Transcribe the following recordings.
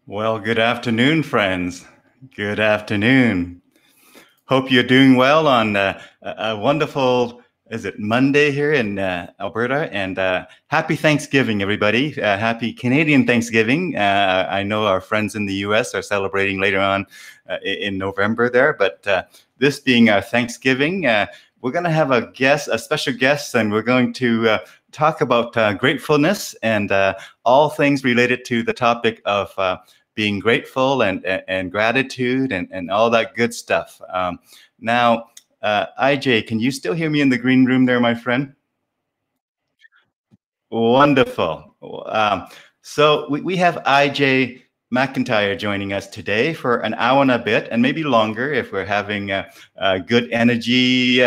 Well, good afternoon, friends. Good afternoon. Hope you're doing well on a wonderful, is it Monday here in Alberta? And happy Thanksgiving, everybody. Happy Canadian Thanksgiving. I know our friends in the US are celebrating later on in November there, but this being our Thanksgiving, we're going to have a special guest, and we're going to talk about gratefulness and all things related to the topic of being grateful and gratitude and all that good stuff. Now, IJ, can you still hear me in the green room there, my friend? Wonderful. So we have IJ McIntyre joining us today for an hour and a bit, and maybe longer if we're having a good energy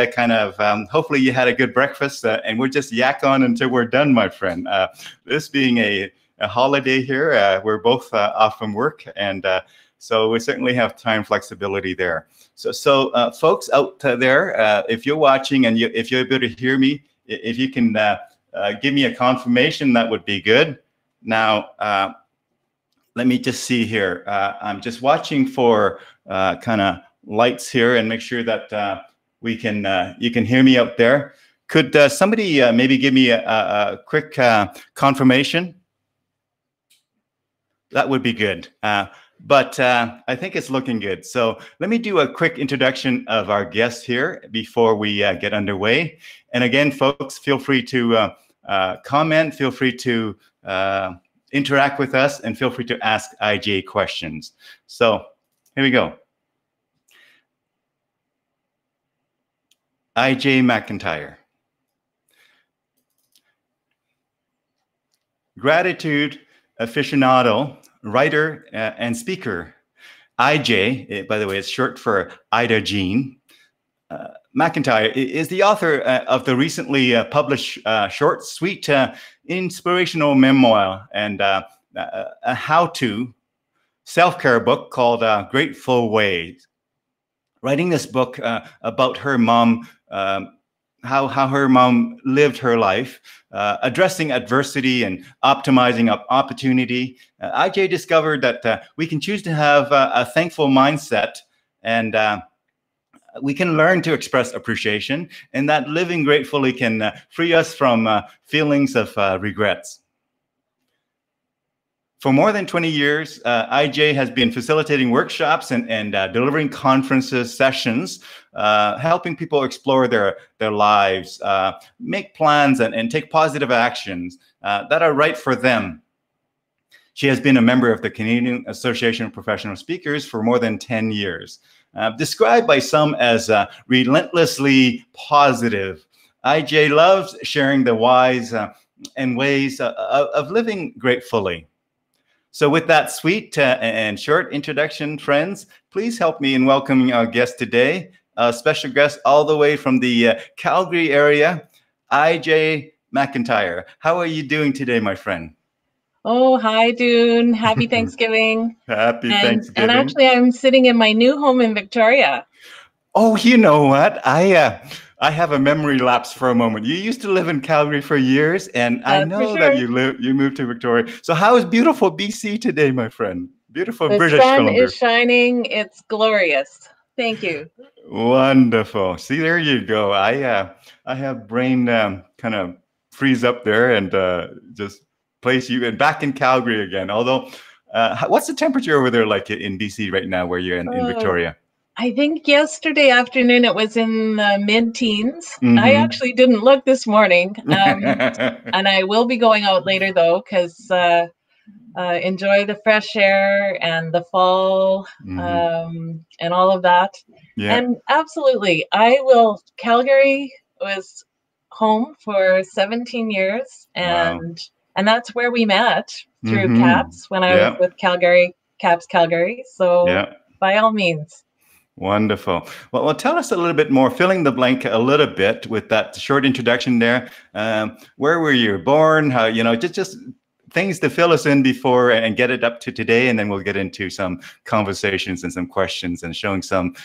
hopefully you had a good breakfast, and we'll just yak on until we're done, my friend. This being a holiday here, we're both off from work, and so we certainly have time flexibility there. So folks out there, if you're watching and if you're able to hear me, if you can give me a confirmation, that would be good. Now, let me just see here. I'm just watching for kind of lights here and make sure that you can hear me out there. Could somebody maybe give me a quick confirmation? That would be good. But I think it's looking good. So let me do a quick introduction of our guest here before we get underway. And again, folks, feel free to comment, feel free to interact with us, and feel free to ask IJ questions. So here we go. IJ McIntyre. Gratitude aficionado, writer, and speaker. IJ, by the way, is short for Ida Jean. McIntyre is the author of the recently published short, sweet, inspirational memoir and a how-to self-care book called Grateful Ways. Writing this book about her mom, how her mom lived her life, addressing adversity and optimizing opportunity. IJ discovered that we can choose to have a thankful mindset, and we can learn to express appreciation, and that living gratefully can free us from feelings of regrets. For more than 20 years, IJ has been facilitating workshops and delivering conferences, sessions, helping people explore their lives, make plans and take positive actions that are right for them. She has been a member of the Canadian Association of Professional Speakers for more than 10 years. Described by some as relentlessly positive, IJ loves sharing the whys and ways of living gratefully. So with that sweet and short introduction, friends, please help me in welcoming our guest today, a special guest all the way from the Calgary area, IJ McIntyre. How are you doing today, my friend? Oh, hi, Dune. Happy Thanksgiving. Happy Thanksgiving. And actually, I'm sitting in my new home in Victoria. Oh, you know what? I have a memory lapse for a moment. You used to live in Calgary for years, and I know that you moved to Victoria. So how is beautiful BC today, my friend? Beautiful British Columbia. The sun is shining. It's glorious. Thank you. Wonderful. See, there you go. I have brain kind of freeze up there and just place you and back in Calgary again. Although, what's the temperature over there like in BC right now, where you're in Victoria? I think yesterday afternoon it was in the mid-teens. Mm-hmm. I actually didn't look this morning, and I will be going out later though, because enjoy the fresh air and the fall, and all of that. Yeah. And absolutely, I will. Calgary was home for 17 years, and that's where we met through CAPS when I was with CAPS Calgary. So by all means. Wonderful. Well, tell us a little bit more, filling the blank a little bit with that short introduction there. Where were you born? How, just things to fill us in before and get it up to today. And then we'll get into some conversations and some questions and showing some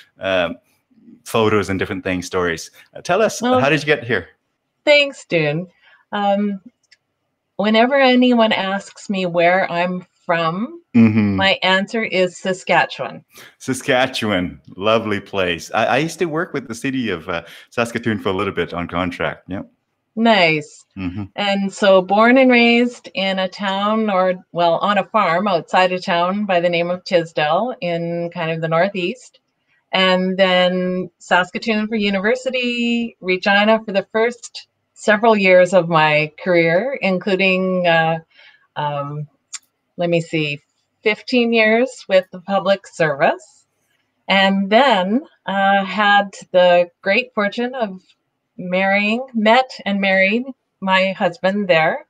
photos and different things, stories. Tell us, how did you get here? Thanks, Dune. Whenever anyone asks me where I'm from, Mm-hmm. my answer is Saskatchewan. Saskatchewan, lovely place. I used to work with the city of Saskatoon for a little bit on contract. Yeah. Nice. Mm-hmm. And so born and raised in a town, or well, on a farm outside of town by the name of Tisdale in kind of the northeast. And then Saskatoon for university, Regina for the first several years of my career, including, let me see, 15 years with the public service. And then had the great fortune of met and married my husband there,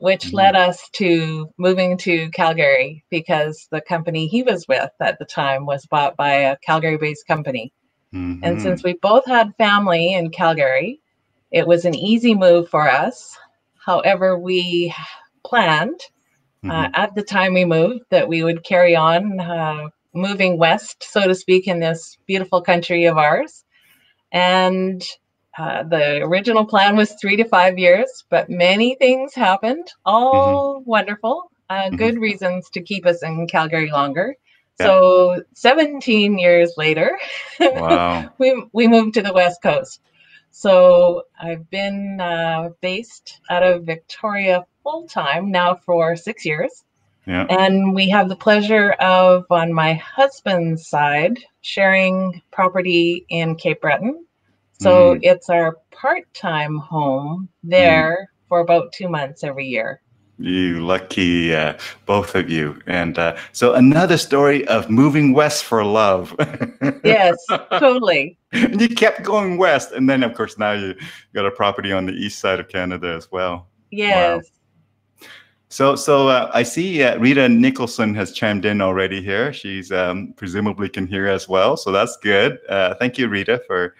which led us to moving to Calgary because the company he was with at the time was bought by a Calgary-based company. Mm-hmm. And since we both had family in Calgary, it was an easy move for us. However, we planned at the time we moved that we would carry on moving west, so to speak, in this beautiful country of ours. And the original plan was 3 to 5 years, but many things happened, all wonderful, good reasons to keep us in Calgary longer. Yeah. So 17 years later, Wow. we moved to the West Coast. So I've been based out of Victoria full-time now for 6 years. Yeah. And we have the pleasure of, on my husband's side, sharing property in Cape Breton. So it's our part-time home there for about 2 months every year. You lucky, both of you. And so another story of moving west for love. Yes, totally. And you kept going west. And then, of course, now you got a property on the east side of Canada as well. Yes. Wow. So I see Rita Nicholson has chimed in already here. She's presumably can hear as well. So that's good. Thank you, Rita, for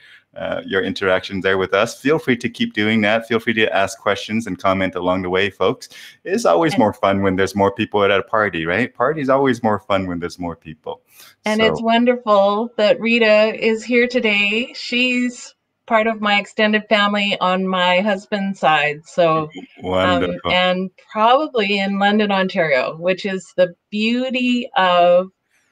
your interaction there with us. Feel free to keep doing that. Feel free to ask questions and comment along the way, folks. It's always more fun when there's more people at a party, right? Party's always more fun when there's more people. And it's wonderful that Rita is here today. She's part of my extended family on my husband's side. So, wonderful. And probably in London, Ontario, which is the beauty of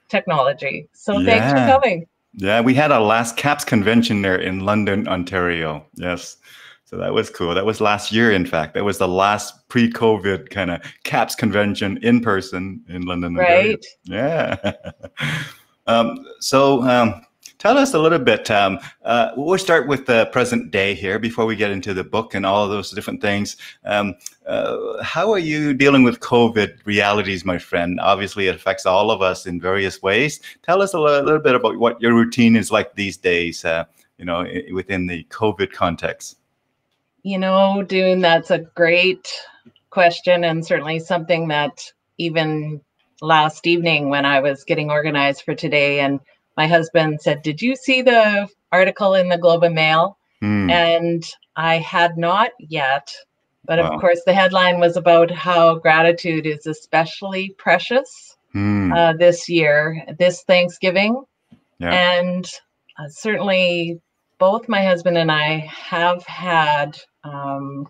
technology. So thanks for coming. Yeah, we had our last CAPS convention there in London, Ontario. Yes. So that was cool. That was last year, in fact. That was the last pre-COVID kind of CAPS convention in person in London, Ontario. Right. Yeah. Tell us a little bit. We'll start with the present day here before we get into the book and all of those different things. How are you dealing with COVID realities, my friend? Obviously, it affects all of us in various ways. Tell us a little bit about what your routine is like these days, within the COVID context. Dune, that's a great question, and certainly something that even last evening when I was getting organized for today, and my husband said, "Did you see the article in the Globe and Mail?" And I had not yet, but of course the headline was about how gratitude is especially precious this year, this Thanksgiving. And certainly both my husband and I have had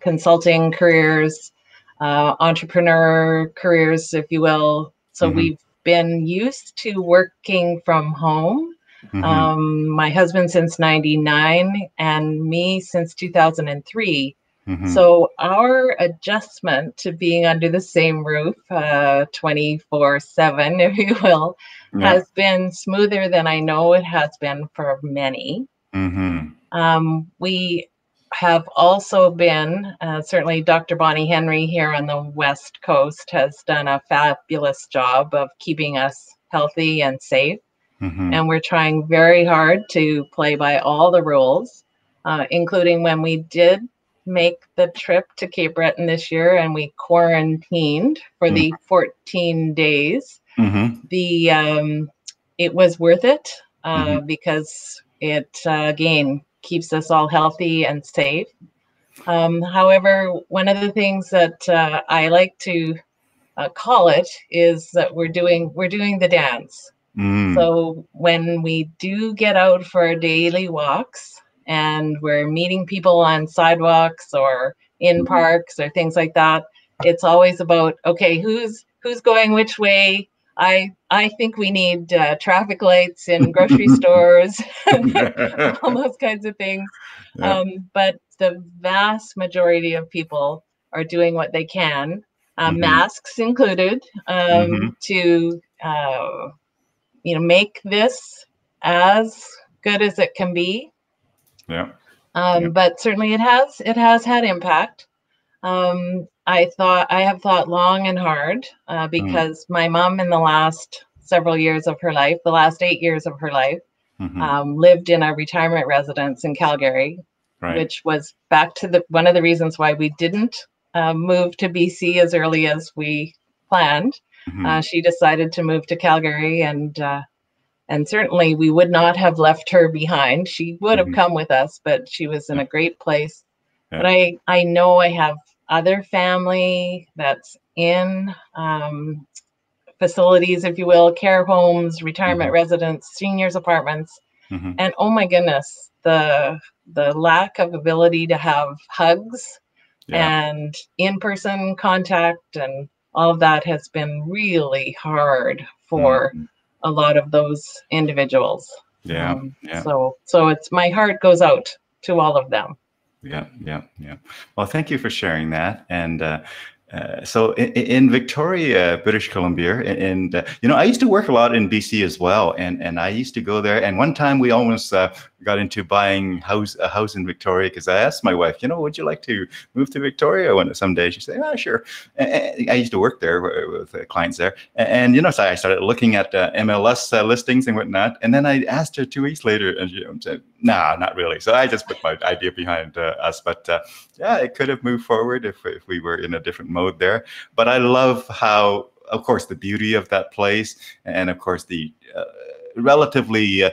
consulting careers, entrepreneur careers, if you will. So we've been used to working from home. My husband since 99 and me since 2003. So our adjustment to being under the same roof 24/7, if you will, has been smoother than I know it has been for many. We have also been, certainly Dr. Bonnie Henry here on the West Coast has done a fabulous job of keeping us healthy and safe. And we're trying very hard to play by all the rules, including when we did make the trip to Cape Breton this year and we quarantined for the 14 days. It was worth it because it, again, keeps us all healthy and safe. However, one of the things that I like to call it is that we're doing the dance. So when we do get out for daily walks and we're meeting people on sidewalks or in parks or things like that, it's always about, okay, who's who's going which way. I think we need traffic lights in grocery stores, all those kinds of things. Yeah. But the vast majority of people are doing what they can, masks included, to make this as good as it can be. Yeah. But certainly it has had impact. I have thought long and hard because my mom, in the last several years of her life, the last 8 years of her life, lived in a retirement residence in Calgary, Right. which was back to one of the reasons why we didn't move to BC as early as we planned. She decided to move to Calgary, and certainly we would not have left her behind. She would have come with us, but she was in a great place. Yeah. But I know I have other family that's in facilities, if you will, care homes, retirement residents, seniors apartments. And oh my goodness, the lack of ability to have hugs and in-person contact and all of that has been really hard for a lot of those individuals. Yeah. So it's, my heart goes out to all of them. Yeah. Well, thank you for sharing that. And so in Victoria, British Columbia, and I used to work a lot in BC as well, and I used to go there. And one time we almost got into buying a house in Victoria, because I asked my wife, would you like to move to Victoria someday? She said, sure. And I used to work there with clients there, and so I started looking at MLS listings and whatnot. And then I asked her 2 weeks later, and she said, "Nah, not really." So I just put my idea behind us, but yeah, it could have moved forward if we were in a different mode there. But I love how, of course, the beauty of that place, and of course the relatively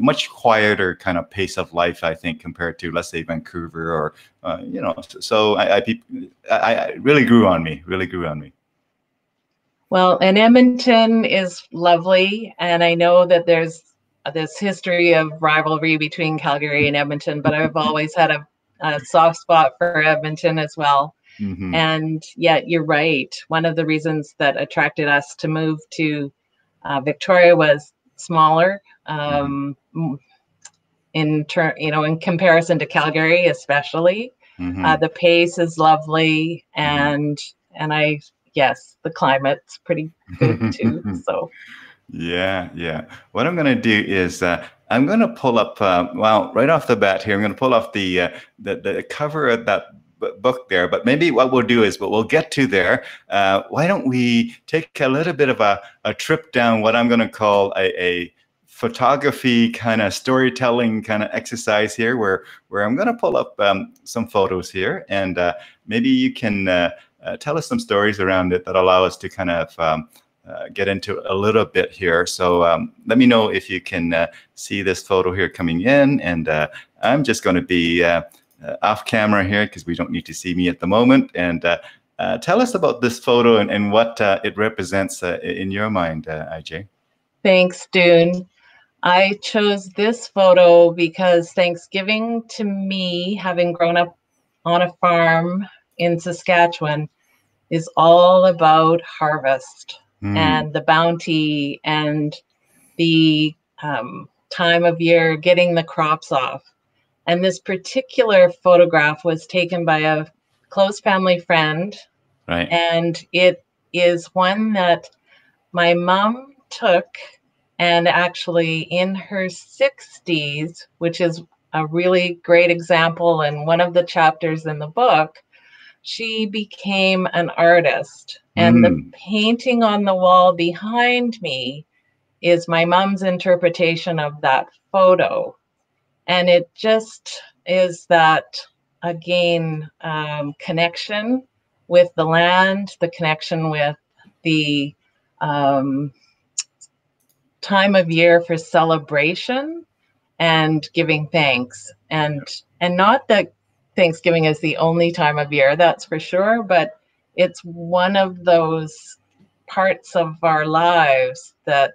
much quieter kind of pace of life, I think, compared to, let's say, Vancouver, or so I really grew on me. Well, and Edmonton is lovely, and I know that there's this history of rivalry between Calgary and Edmonton, but I've always had a soft spot for Edmonton as well. And yet, you're right. One of the reasons that attracted us to move to Victoria was smaller, in comparison to Calgary, especially. The pace is lovely, and yes, the climate's pretty good too. So. Yeah. What I'm going to do is I'm going to pull up, right off the bat here, I'm going to pull off the cover of that book there. But maybe what we'll do is, we'll get to there. Why don't we take a little bit of a trip down what I'm going to call a photography kind of storytelling kind of exercise here, where I'm going to pull up some photos here, and maybe you can tell us some stories around it that allow us to kind of get into a little bit here. So let me know if you can see this photo here coming in, and I'm just going to be off camera here because we don't need to see me at the moment. And tell us about this photo and what it represents in your mind, IJ. Thanks, Dune. I chose this photo because Thanksgiving, to me, having grown up on a farm in Saskatchewan, is all about harvest and the bounty and the time of year getting the crops off. And this particular photograph was taken by a close family friend. Right. And it is one that my mom took, and actually in her 60s, which is a really great example in one of the chapters in the book, she became an artist. And the painting on the wall behind me is my mom's interpretation of that photo. And it just is that, again, connection with the land, the connection with the time of year for celebration and giving thanks. And not that Thanksgiving is the only time of year, that's for sure, but it's one of those parts of our lives that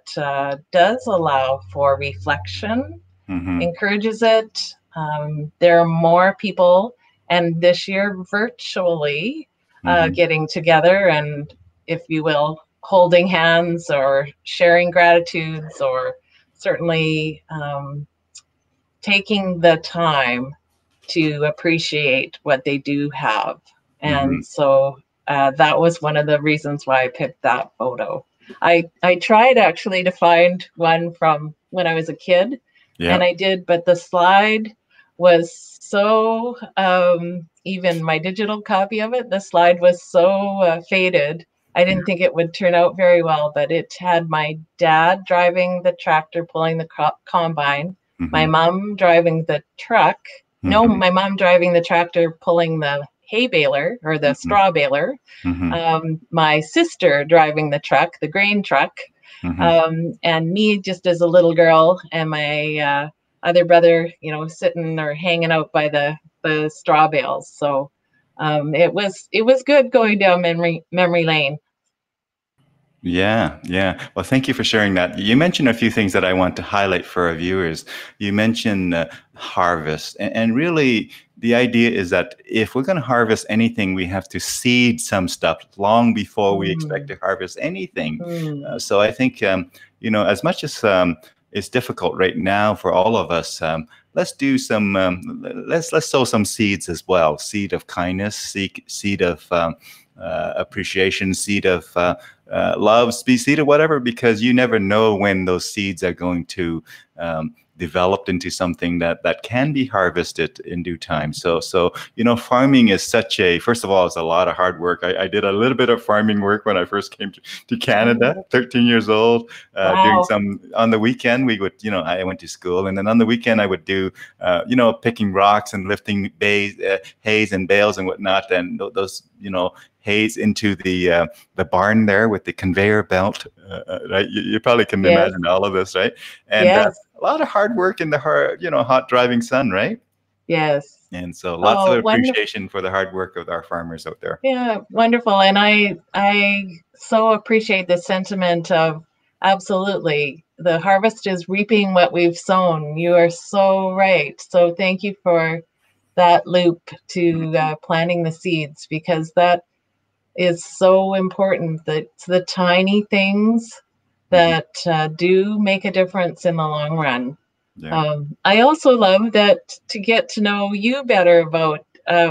does allow for reflection, encourages it. There are more people, and this year virtually, getting together, and if you will, holding hands or sharing gratitudes, or certainly taking the time to appreciate what they do have. And so that was one of the reasons why I picked that photo. I tried actually to find one from when I was a kid, and I did, but the slide was so, even my digital copy of it, the slide was so faded. I didn't think it would turn out very well, but it had my dad driving the tractor, pulling the combine, my mom driving the truck. No, my mom driving the tractor, pulling the hay baler or the straw baler. My sister driving the truck, the grain truck, and me just as a little girl, and my other brother, sitting or hanging out by the straw bales. So it was good going down memory lane. Yeah, yeah. Well, thank you for sharing that. You mentioned a few things that I want to highlight for our viewers. You mentioned harvest, and really the idea is that if we're going to harvest anything, we have to seed some stuff long before we expect to harvest anything. So I think, as much as it's difficult right now for all of us, let's do some, let's sow some seeds as well. Seed of kindness, seed of appreciation, seed of love, seed of whatever, because you never know when those seeds are going to develop into something that can be harvested in due time. So farming is first of all, it's a lot of hard work. I did a little bit of farming work when I first came to Canada, 13 years old. Doing some on the weekend. We would, I went to school, and then on the weekend I would do, picking rocks and lifting hays and bales and whatnot, and those, hays into the barn there with the conveyor belt. Right, you probably can imagine all of this, right? And a lot of hard work in the hot driving sun, right? Yes. And so lots of appreciation for the hard work of our farmers out there. Yeah, wonderful. And I so appreciate the sentiment of absolutely the harvest is reaping what we've sown. You are so right. So thank you for that loop to planting the seeds, because that is so important. That it's the tiny things that do make a difference in the long run. Yeah. I also love that to get to know you better about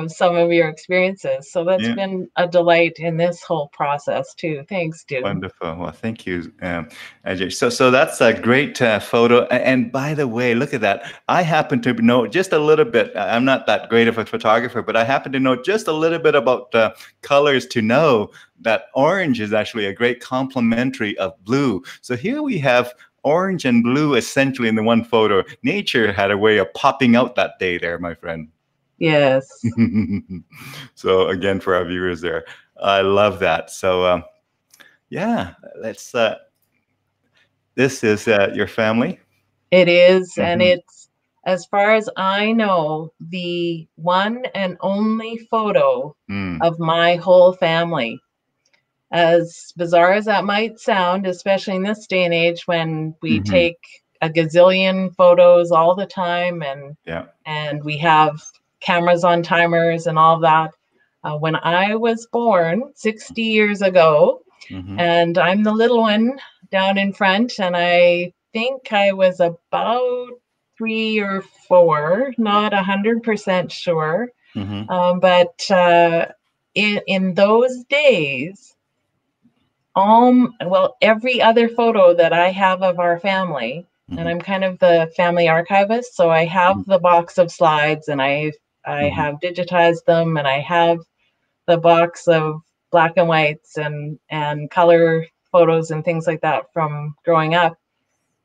some of your experiences. So that's been a delight in this whole process too. Thanks, Dune. Wonderful. Well, thank you, Ajay. So that's a great photo. And by the way, look at that. I happen to know just a little bit. I'm not that great of a photographer, but I happen to know just a little bit about colors to know that orange is actually a great complementary of blue. So here we have orange and blue essentially in the one photo. Nature had a way of popping out that day there, my friend. Yes. So again, for our viewers there, I love that. So let's, this is your family? It is. And it's, as far as I know, the one and only photo of my whole family. As bizarre as that might sound, especially in this day and age when we take a gazillion photos all the time, and we have cameras on timers and all that. When I was born 60 years ago, and I'm the little one down in front, and I think I was about 3 or 4, not 100% sure. But in those days, every other photo that I have of our family, and I'm kind of the family archivist, so I have the box of slides, and I have digitized them, and I have the box of black and whites and color photos and things like that from growing up.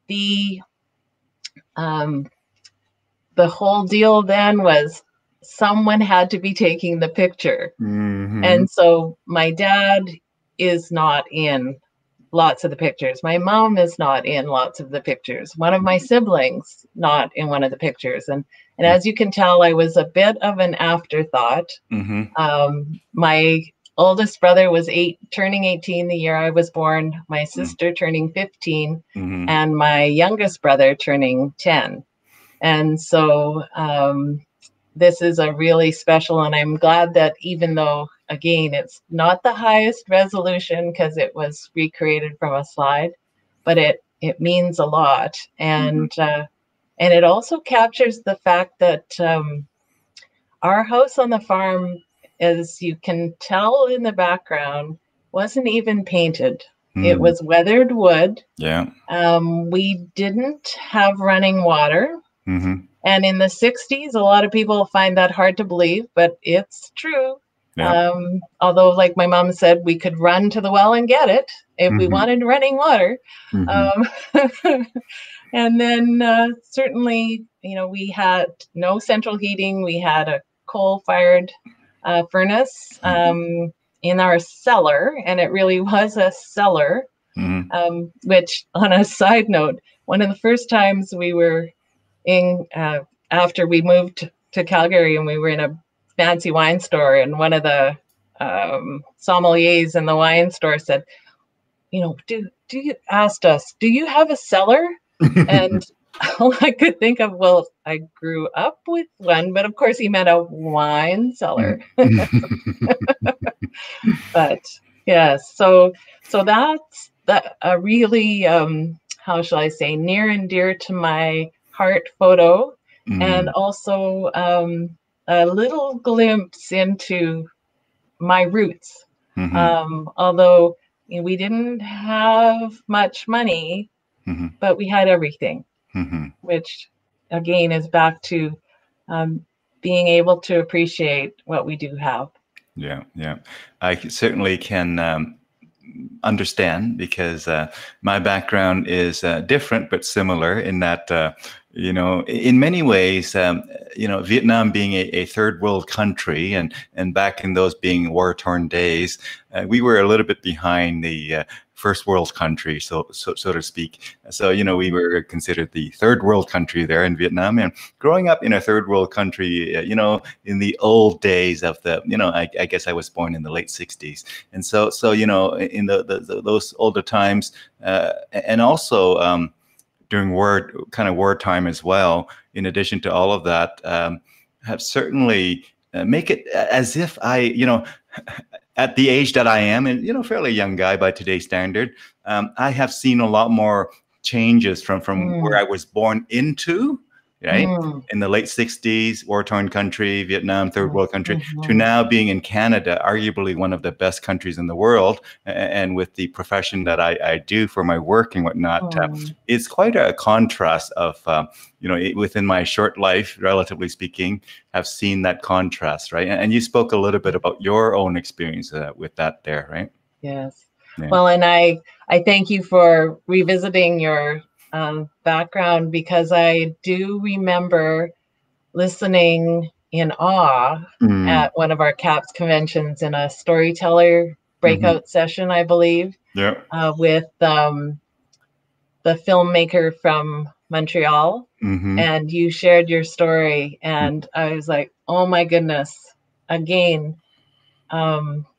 The whole deal then was someone had to be taking the picture. And so my dad is not in lots of the pictures. My mom is not in lots of the pictures. One of my siblings not in one of the pictures. And as you can tell, I was a bit of an afterthought. My oldest brother was turning 18 the year I was born, my sister turning 15, and my youngest brother turning 10. And so this is a really special, and I'm glad that even though again, it's not the highest resolution because it was recreated from a slide, but it means a lot. And it also captures the fact that our house on the farm, as you can tell in the background, wasn't even painted. It was weathered wood. Yeah. We didn't have running water. And in the 60s, a lot of people find that hard to believe, but it's true. Yeah. Although, like my mom said, we could run to the well and get it if we wanted running water. And then certainly, we had no central heating. We had a coal-fired furnace in our cellar, and it really was a cellar, which, on a side note, one of the first times we were in, after we moved to Calgary, and we were in a fancy wine store, and one of the sommeliers in the wine store said, do you asked us, do you have a cellar? And all I could think of, well, I grew up with one, but of course he meant a wine cellar. But yes, so that's a really, how shall I say, near and dear to my heart photo, and also a little glimpse into my roots. Although we didn't have much money, but we had everything, which again is back to being able to appreciate what we do have. Yeah, yeah. I certainly can understand, because my background is different but similar in that, in many ways, Vietnam being a third world country, and back in those being war-torn days, we were a little bit behind the first world country, so to speak. So, we were considered the third world country there in Vietnam. And growing up in a third world country, in the old days of the, I guess I was born in the late 60s. And so in those older times, and also during wartime as well, in addition to all of that, have certainly make it as if I, at the age that I am, and fairly young guy by today's standard, I have seen a lot more changes from where I was born into, right, in the late 60s, war-torn country, Vietnam, third world country, to now being in Canada, arguably one of the best countries in the world, and with the profession that I do for my work and whatnot, it's quite a contrast of, within my short life, relatively speaking, have seen that contrast, right? And you spoke a little bit about your own experience with that there, right? Yes. Yeah. Well, and I thank you for revisiting your background, because I do remember listening in awe at one of our CAPS conventions in a storyteller breakout session, I believe, with the filmmaker from Montreal, and you shared your story, and I was like, oh my goodness, again,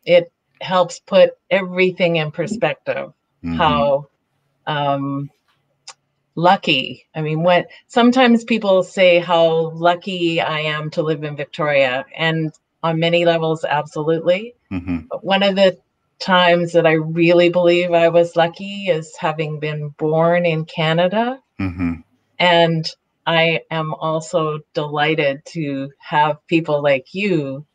it helps put everything in perspective, how lucky. I mean, sometimes people say how lucky I am to live in Victoria, and on many levels, absolutely. But one of the times that I really believe I was lucky is having been born in Canada. And I am also delighted to have people like you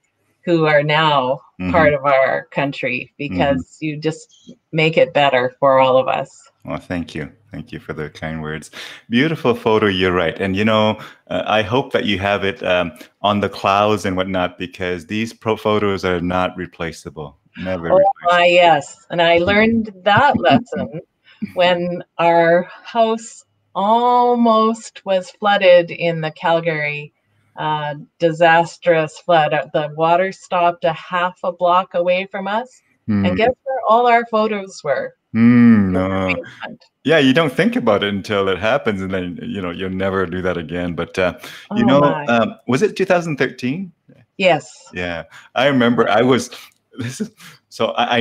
who are now part of our country, because you just make it better for all of us. Well, thank you. Thank you for the kind words. Beautiful photo, you're right. And, I hope that you have it on the clouds and whatnot, because these photos are not replaceable. Never replaceable. Yes. And I learned that lesson when our house almost was flooded in the Calgary disastrous flood. The water stopped a half a block away from us. And guess where all our photos were? No. Yeah, you don't think about it until it happens, and then you'll never do that again. But was it 2013? Yes. Yeah, I remember. I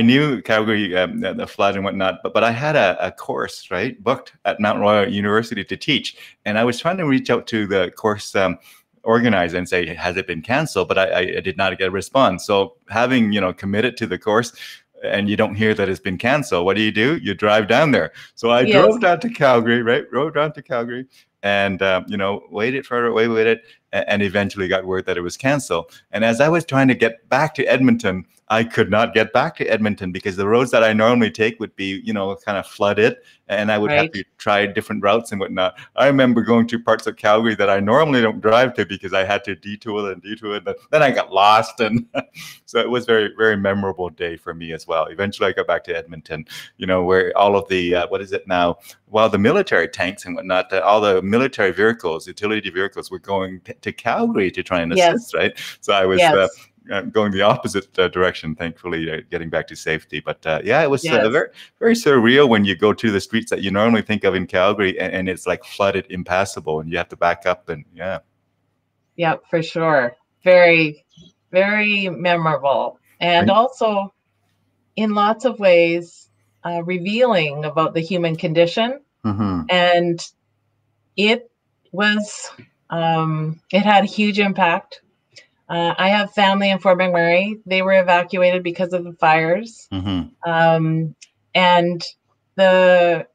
knew Calgary, the flood and whatnot, but I had a course booked at Mount Royal University to teach, and I was trying to reach out to the course organize and say, has it been canceled? But I did not get a response. So having, committed to the course, and you don't hear that it's been canceled, what do? You drive down there. So I drove down to Calgary, right? Drove down to Calgary and, waited further, waited, and eventually got word that it was canceled. And as I was trying to get back to Edmonton, I could not get back to Edmonton because the roads that I normally take would be, kind of flooded, and I would have to try different routes and whatnot. I remember going to parts of Calgary that I normally don't drive to because I had to detour. And then I got lost. And so it was very, very memorable day for me as well. Eventually I got back to Edmonton, where all of the, what is it now? Well, the military tanks and whatnot, all the military vehicles, utility vehicles were going to Calgary to try and assist, right? So I was going the opposite direction, thankfully, getting back to safety. But it was very, very surreal when you go to the streets that you normally think of in Calgary, and it's like flooded, impassable, and you have to back up. And yeah, for sure. Very, very memorable, and also in lots of ways revealing about the human condition. And it was it had a huge impact. I have family in Fort McMurray. They were evacuated because of the fires. And the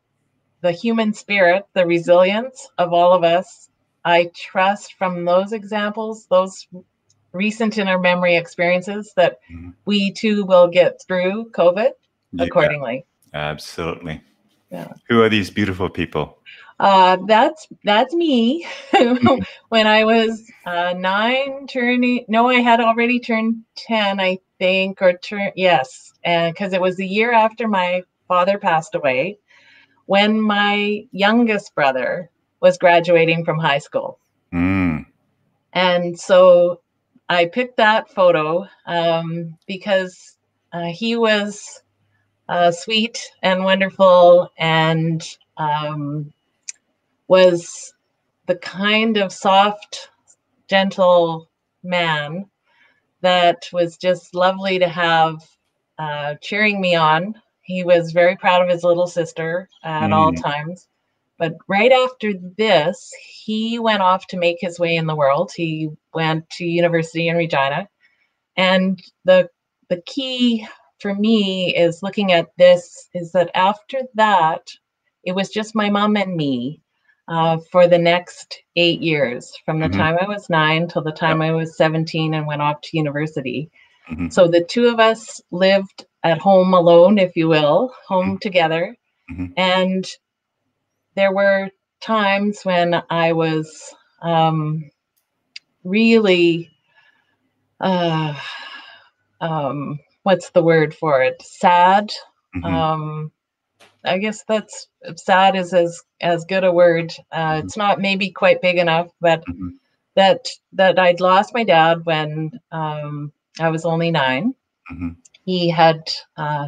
human spirit, the resilience of all of us, I trust from those examples, those recent in our memory experiences, that we too will get through COVID accordingly. Absolutely. Yeah. Who are these beautiful people? That's me. When I was 9, I had already turned 10, I think, yes. And because it was the year after my father passed away, when my youngest brother was graduating from high school. And so I picked that photo because he was sweet and wonderful, and was the kind of soft, gentle man that was just lovely to have cheering me on. He was very proud of his little sister at all times. But right after this, he went off to make his way in the world. He went to university in Regina. And the key for me is looking at this is that after that, it was just my mom and me for the next 8 years, from the time I was 9 till the time I was 17 and went off to university. So the two of us lived at home alone, if you will, home together. And there were times when I was really, what's the word for it? Sad. I guess that's sad is as good a word. It's not maybe quite big enough, but that I'd lost my dad when I was only 9. He had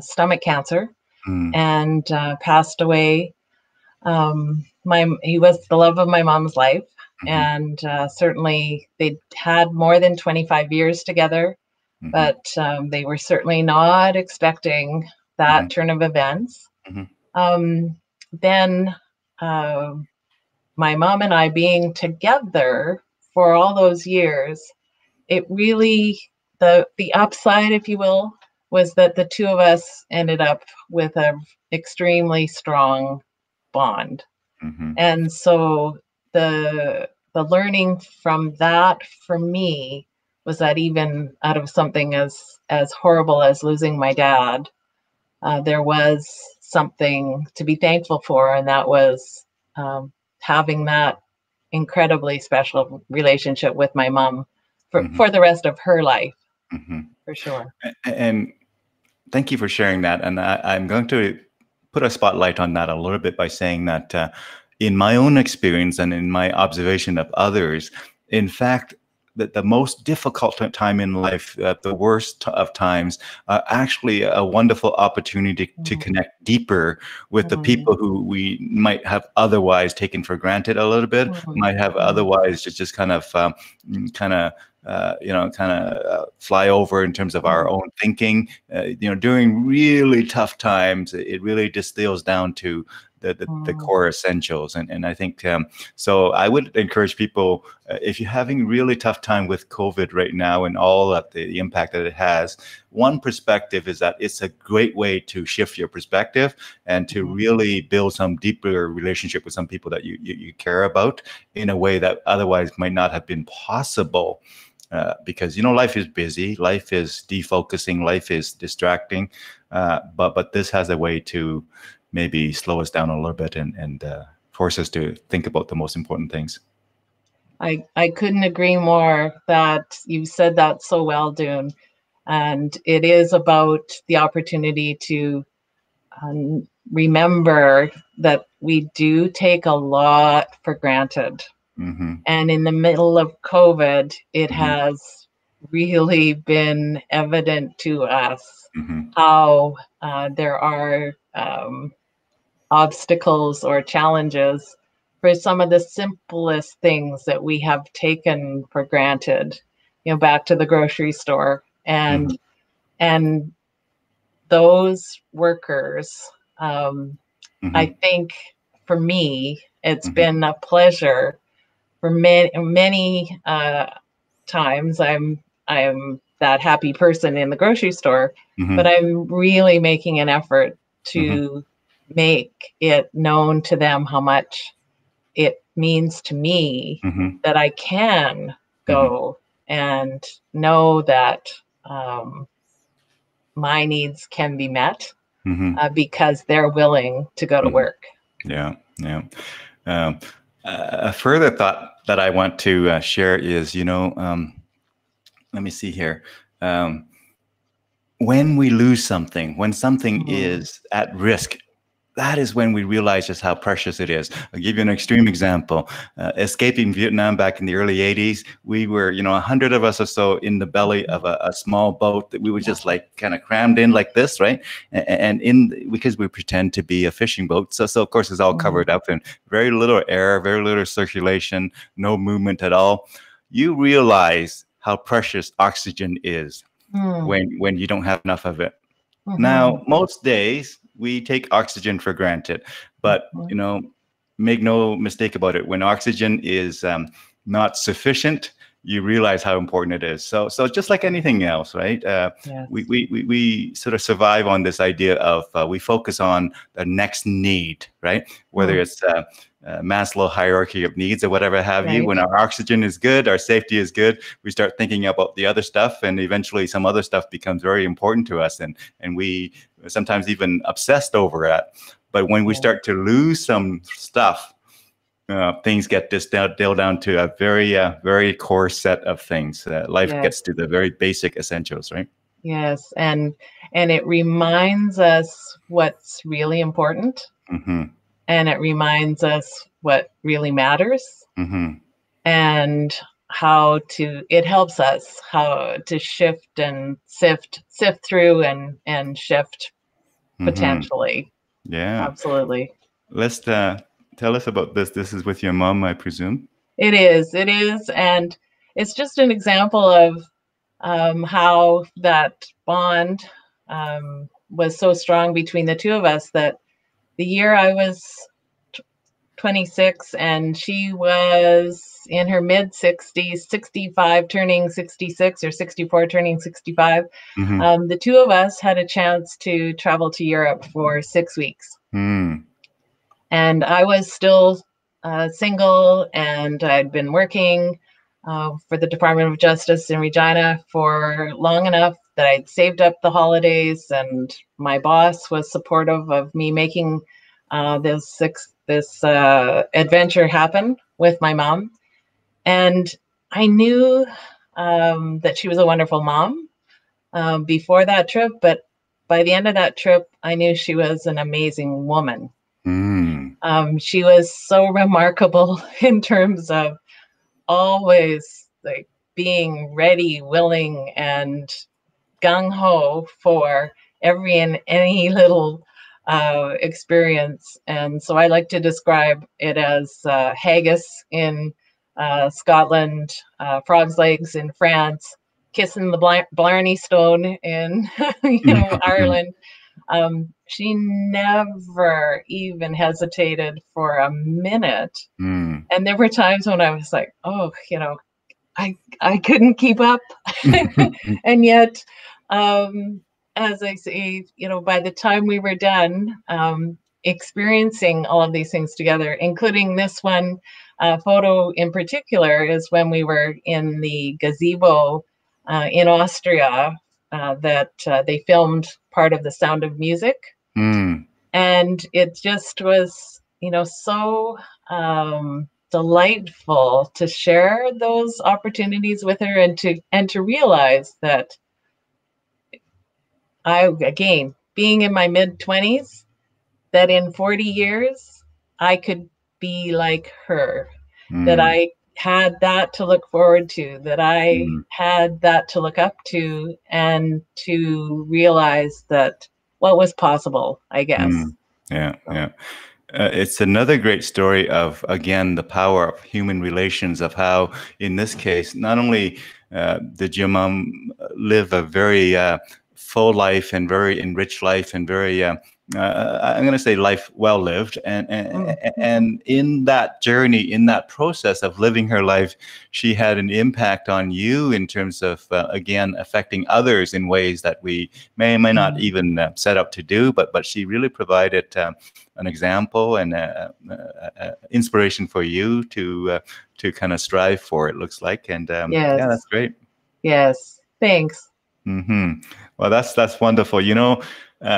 stomach cancer and passed away. He was the love of my mom's life, and certainly they'd had more than 25 years together, but they were certainly not expecting that turn of events. Then my mom and I being together for all those years, it really, the upside, if you will, was that the two of us ended up with an extremely strong bond. And so the learning from that for me was that even out of something as horrible as losing my dad, there was something to be thankful for, and that was having that incredibly special relationship with my mom for the rest of her life, for sure. And thank you for sharing that. And I'm going to put a spotlight on that a little bit by saying that in my own experience and in my observation of others, in fact, that the most difficult time in life, the worst of times, actually a wonderful opportunity to connect deeper with the people who we might have otherwise taken for granted a little bit, might have otherwise just kind of kind of fly over in terms of our own thinking. During really tough times, it really distills down to the core essentials. And I think, so I would encourage people, if you're having really tough time with COVID right now and all of the impact that it has, one perspective is that it's a great way to shift your perspective and to really build some deeper relationship with some people that you care about in a way that otherwise might not have been possible. Because life is busy, life is defocusing, life is distracting, but this has a way to maybe slow us down a little bit and force us to think about the most important things. I couldn't agree more. That you said that so well, Dune. And it is about the opportunity to remember that we do take a lot for granted. And in the middle of COVID, it has really been evident to us how there are obstacles or challenges for some of the simplest things that we have taken for granted. Back to the grocery store, and those workers. I think for me, it's been a pleasure. For many times, I'm that happy person in the grocery store, but I'm really making an effort to make it known to them how much it means to me that I can go and know that my needs can be met because they're willing to go to work. Yeah. A further thought that I want to share is, let me see here. When we lose something, when something is at risk, that is when we realize just how precious it is. I'll give you an extreme example. Escaping Vietnam back in the early 80s, we were, 100 of us or so in the belly of a small boat that we were just like kind of crammed in like this, right? And because we pretend to be a fishing boat. So of course it's all covered up and very little air, very little circulation, no movement at all. You realize how precious oxygen is when you don't have enough of it. Now, most days we take oxygen for granted, but make no mistake about it. When oxygen is not sufficient, you realize how important it is. So just like anything else, right? We sort of survive on this idea of we focus on the next need, right? Whether it's Maslow hierarchy of needs or whatever have you. When our oxygen is good, our safety is good, we start thinking about the other stuff, and eventually some other stuff becomes very important to us, and we sometimes even obsessed over it. But when we start to lose some stuff, things get distilled down to a very core set of things. Life gets to the very basic essentials, right? Yes, and it reminds us what's really important. And it reminds us what really matters, and it helps us how to shift and sift through and shift potentially. Yeah, absolutely. Let's tell us about this. This is with your mom, I presume. It is, and it's just an example of how that bond was so strong between the two of us that the year I was 26 and she was in her mid 60s, 65 turning 66 or 64 turning 65, the two of us had a chance to travel to Europe for 6 weeks. And I was still single, and I'd been working for the Department of Justice in Regina for long enough that I'd saved up the holidays, and my boss was supportive of me making this adventure happen with my mom. And I knew that she was a wonderful mom before that trip, but by the end of that trip, I knew she was an amazing woman. She was so remarkable in terms of always like being ready, willing, and gung-ho for every and any little experience. And so I like to describe it as haggis in Scotland, Frog's Legs in France, Kissing the Blarney Stone in Ireland. She never even hesitated for a minute. And there were times when I was like, oh, I couldn't keep up. And yet, as I say, by the time we were done, experiencing all of these things together, including this one photo in particular, is when we were in the gazebo in Austria that they filmed part of The Sound of Music. And it just was, so delightful to share those opportunities with her, and to realize that again, being in my mid-20s, that in 40 years I could be like her, that I had that to look forward to, that I had that to look up to, and to realize that what was possible, I guess. Yeah. It's another great story of, again, the power of human relations, of how, in this case, not only did your mom live a very full life and very enriched life, and very, I'm going to say, life well lived. And in that journey, in that process of living her life, she had an impact on you in terms of, again, affecting others in ways that we may not even set up to do. But she really provided an example and inspiration for you to kind of strive for, it looks like. And yes. Yeah, that's great. Yes, thanks. Well, that's wonderful.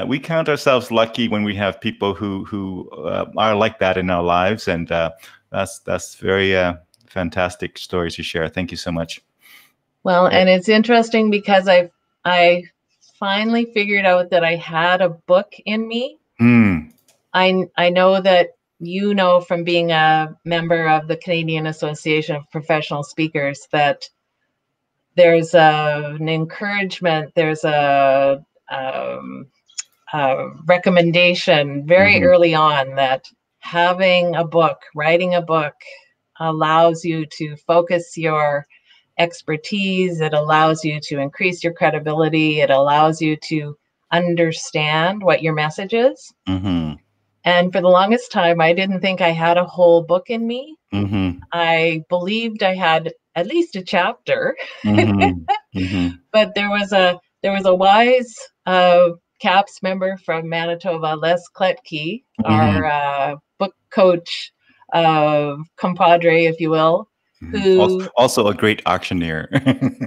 We count ourselves lucky when we have people who are like that in our lives, and that's very fantastic stories to share. Thank you so much. Well, and it's interesting because I finally figured out that I had a book in me. I know that from being a member of the Canadian Association of Professional Speakers that there's an encouragement, there's a recommendation very early on that having a book, writing a book, allows you to focus your expertise. It allows you to increase your credibility. It allows you to understand what your message is. And for the longest time, I didn't think I had a whole book in me. I believed I had at least a chapter. But there was a wise CAPS member from Manitoba, Les Kletke, our book coach, compadre, if you will, who also a great auctioneer.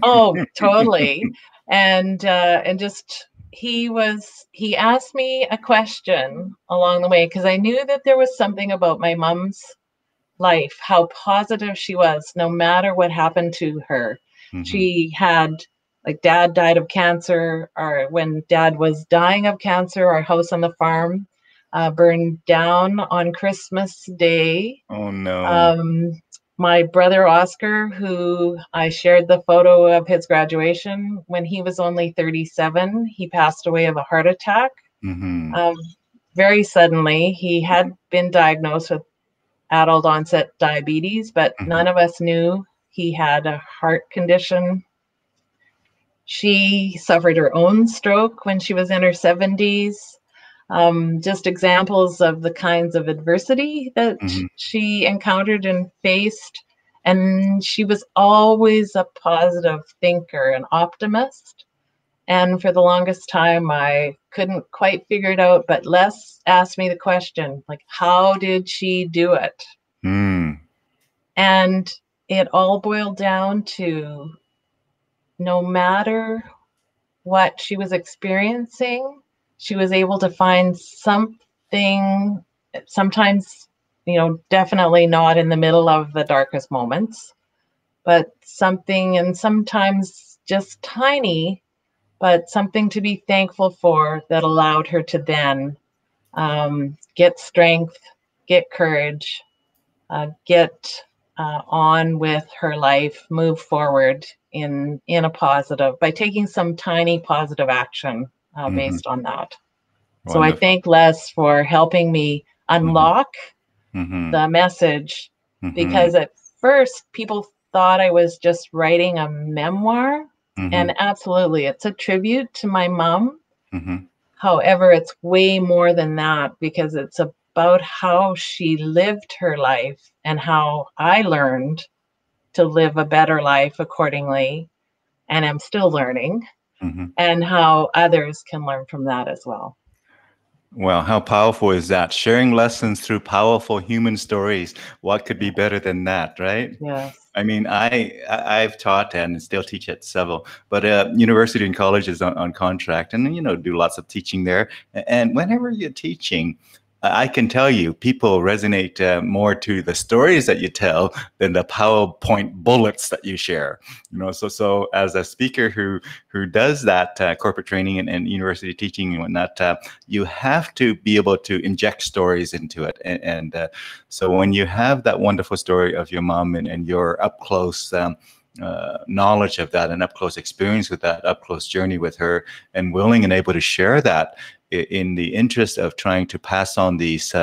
Oh, totally. And just he asked me a question along the way, because I knew that there was something about my mom's life, how positive she was, no matter what happened to her. She had, like, Dad died of cancer, or when Dad was dying of cancer, our house on the farm burned down on Christmas Day. Oh no. My brother Oscar, who I shared the photo of his graduation, when he was only 37, he passed away of a heart attack. Very suddenly. He had been diagnosed with adult onset diabetes, but none of us knew he had a heart condition. She suffered her own stroke when she was in her 70s. Just examples of the kinds of adversity that she encountered and faced. And she was always a positive thinker and optimist. And for the longest time, I couldn't quite figure it out. But Les asked me the question, like, how did she do it? And it all boiled down to, no matter what she was experiencing, she was able to find something, sometimes, definitely not in the middle of the darkest moments, but something, and sometimes just tiny, but something to be thankful for, that allowed her to then get strength, get courage, get on with her life, move forward in a positive, by taking some tiny positive action based on that. Wonderful. So I thank Les for helping me unlock the message, because first, people thought I was just writing a memoir. Mm-hmm. And absolutely, it's a tribute to my mom. Mm-hmm. However, it's way more than that, because it's about how she lived her life and how I learned to live a better life accordingly. And I'm still learning, Mm-hmm. and how others can learn from that as well. Well, how powerful is that? Sharing lessons through powerful human stories. What could be better than that, right? Yes. I mean, I've taught and still teach at several, but university and college is on contract, and do lots of teaching there. And whenever you're teaching, I can tell you, people resonate more to the stories that you tell than the PowerPoint bullets that you share. So as a speaker who does that corporate training and university teaching and whatnot, you have to be able to inject stories into it. And so when you have that wonderful story of your mom and your up close knowledge of that and up close experience with that, up close journey with her, and willing and able to share that in the interest of trying to pass on these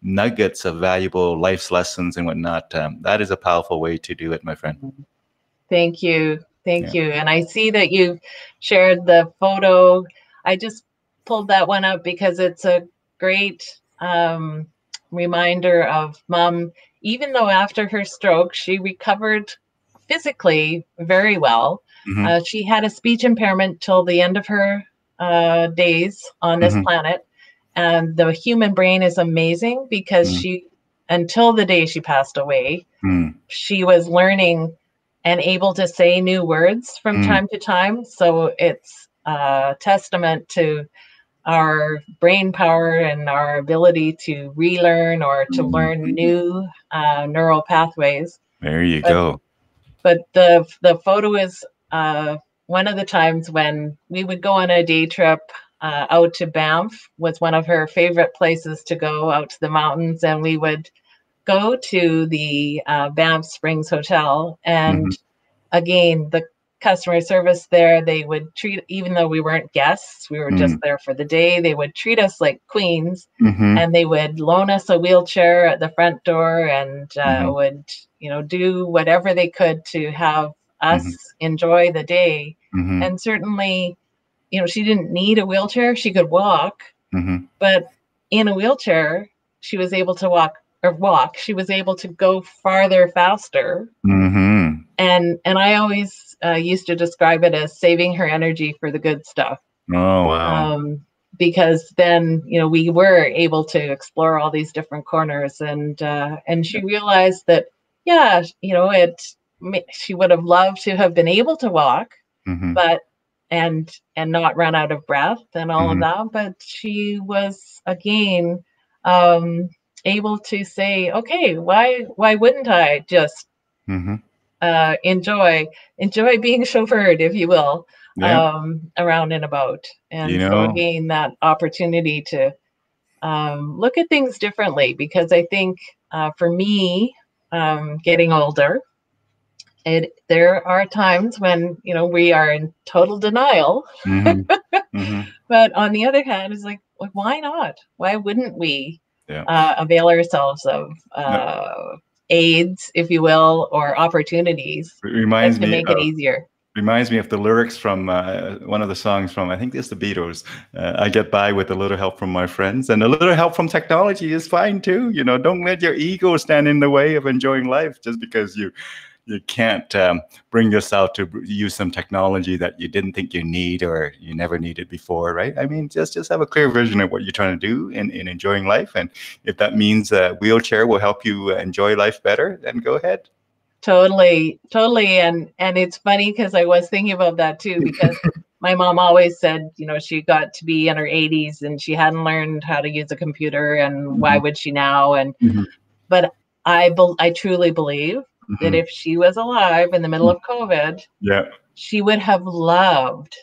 nuggets of valuable life's lessons and whatnot, that is a powerful way to do it, my friend. Thank you. Thank you. And I see that you've shared the photo. I just pulled that one up because it's a great reminder of Mom. Even though after her stroke, she recovered physically very well. Mm-hmm. She had a speech impairment till the end of her days on this Mm-hmm. planet. And the human brain is amazing, because she, until the day she passed away, she was learning and able to say new words from time to time. So it's a testament to our brain power and our ability to relearn or to learn new neural pathways. There you go. But the photo is one of the times when we would go on a day trip out to Banff. Was one of her favorite places to go, out to the mountains, and we would go to the Banff Springs Hotel. And again, the customer service there, they would treat, even though we weren't guests, we were just there for the day, they would treat us like queens. And they would loan us a wheelchair at the front door, and would do whatever they could to have us enjoy the day. And certainly, she didn't need a wheelchair, she could walk. But in a wheelchair, she was able to walk, she was able to go farther faster. And I always used to describe it as saving her energy for the good stuff. Oh, wow. Because then, we were able to explore all these different corners, and she realized that, she would have loved to have been able to walk, but and not run out of breath and all of that. But she was, again, able to say, okay, why wouldn't I just enjoy being chauffeured, if you will, around and about. And so again, that opportunity to look at things differently, because I think for me, getting older, there are times when we are in total denial. But on the other hand, it's like, why not? Why wouldn't we avail ourselves of aids, if you will, or opportunities to make it easier? Reminds me of the lyrics from one of the songs from, I think it's the Beatles. I get by with a little help from my friends, and a little help from technology is fine too. Don't let your ego stand in the way of enjoying life just because you can't bring yourself to use some technology that you didn't think you need or you never needed before, right? I mean, just have a clear vision of what you're trying to do in enjoying life. And if that means a wheelchair will help you enjoy life better, then go ahead. Totally. And it's funny, because I was thinking about that too, because my mom always said, she got to be in her 80s and she hadn't learned how to use a computer, and why would she now? And but I truly believe that if she was alive in the middle of COVID, she would have loved,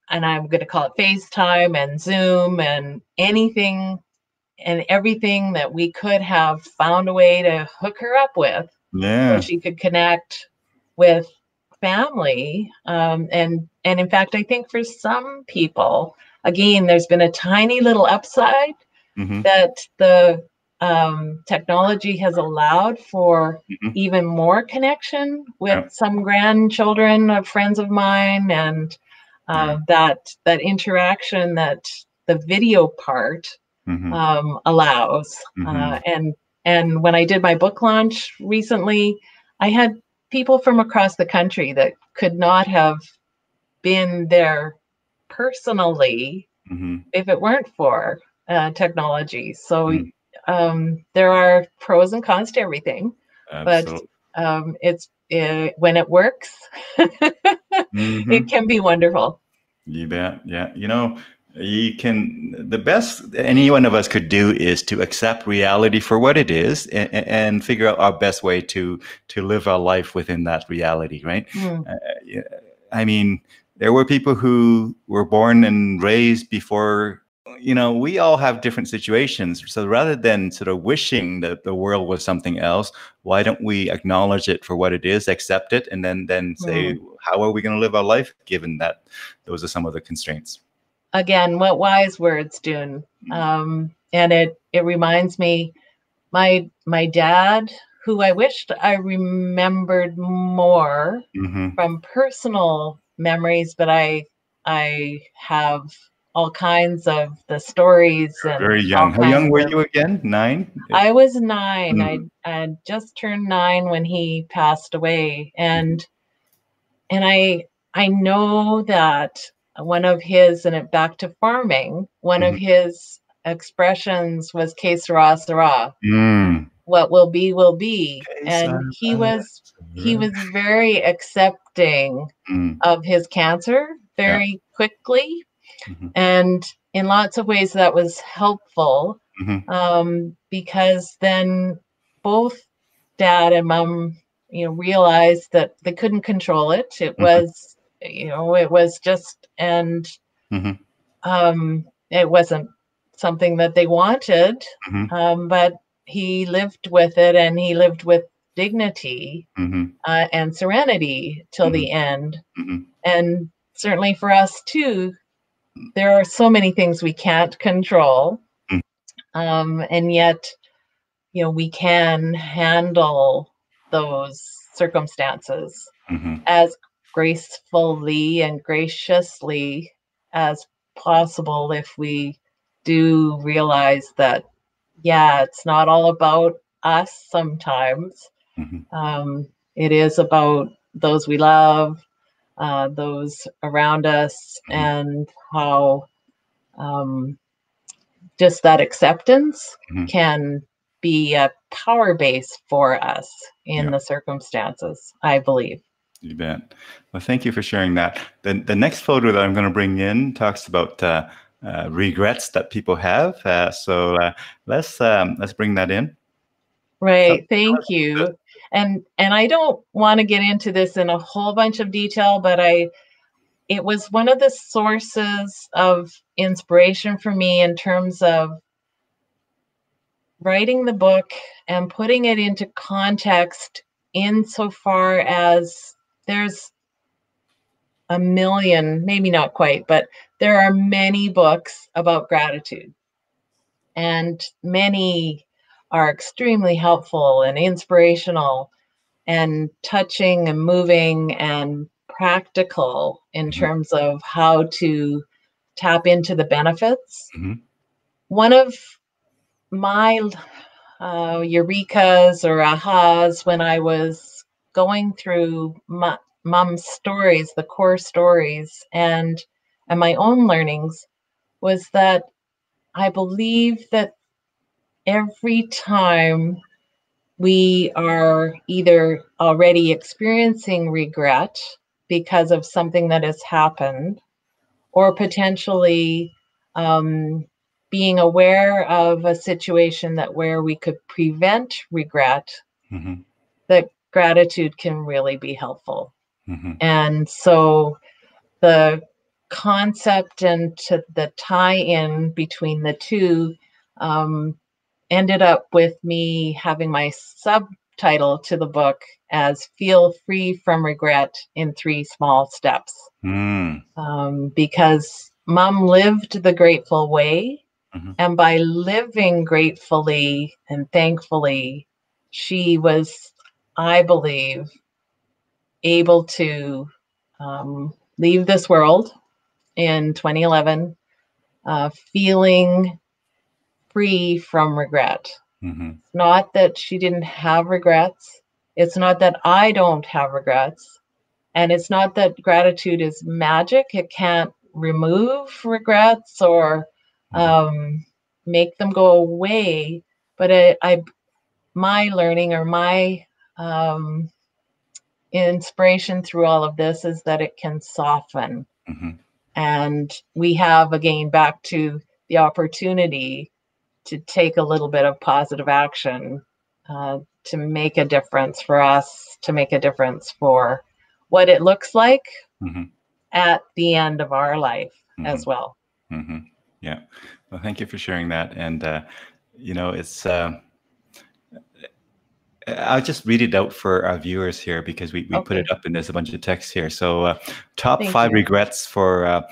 and I'm going to call it FaceTime and Zoom and anything and everything that we could have found a way to hook her up with, so she could connect with family. And in fact, I think for some people, again, there's been a tiny little upside that the technology has allowed for even more connection with some grandchildren of friends of mine, and that interaction that the video part allows. And when I did my book launch recently, I had people from across the country that could not have been there personally if it weren't for technology. So there are pros and cons to everything. Absolutely. But when it works, it can be wonderful. You bet. Yeah. The best any one of us could do is to accept reality for what it is, and figure out our best way to live our life within that reality, right? I mean, there were people who were born and raised before. We all have different situations. So rather than sort of wishing that the world was something else, why don't we acknowledge it for what it is, accept it, and then say, how are we going to live our life given that those are some of the constraints? Again, what wise words, Dune. And it reminds me, my dad, who I wished I remembered more from personal memories, but I have all kinds of the stories. You're and very young. How young were you again? 9? I was 9. I just turned 9 when he passed away, and I know that one of his, and back to farming, one of his expressions was "Que sera, sera." What will be, will be. And he was very accepting of his cancer very quickly. And in lots of ways that was helpful, because then both Dad and Mom, realized that they couldn't control it. It was, it was just, and it wasn't something that they wanted, but he lived with it, and he lived with dignity and serenity till the end. And certainly for us too, there are so many things we can't control, and yet, we can handle those circumstances as gracefully and graciously as possible, if we do realize that, it's not all about us sometimes. It is about those we love, those around us, and how just that acceptance can be a power base for us in the circumstances, I believe. You bet. Well, thank you for sharing that. The next photo that I'm going to bring in talks about regrets that people have. So let's bring that in. Right. Thank you. And I don't want to get into this in a whole bunch of detail, but it was one of the sources of inspiration for me in terms of writing the book and putting it into context, insofar as there's a million, maybe not quite, but there are many books about gratitude, and many are extremely helpful and inspirational and touching and moving and practical in terms of how to tap into the benefits. One of my eurekas or ahas when I was going through Mom's stories, the core stories, and my own learnings, was that I believe that every time we are either already experiencing regret because of something that has happened, or potentially being aware of a situation where we could prevent regret, that gratitude can really be helpful. And so the concept and the tie-in between the two ended up with me having my subtitle to the book as "Feel Free from Regret in 3 Small Steps." Because Mom lived the grateful way, Mm-hmm. And by living gratefully and thankfully, she was, I believe, able to leave this world in 2011, feeling free from regret. Mm-hmm. Not that she didn't have regrets. It's not that I don't have regrets. And it's not that gratitude is magic. It can't remove regrets or make them go away. But my learning or my inspiration through all of this is that it can soften. Mm-hmm. And we have, again, back to the opportunity to take a little bit of positive action to make a difference for us, to make a difference for what it looks like Mm-hmm. at the end of our life as well. Mm-hmm. Yeah. Well, thank you for sharing that. And, it's, I'll just read it out for our viewers here because we put Okay. it up and there's a bunch of text here. So top Thank 5 you. regrets for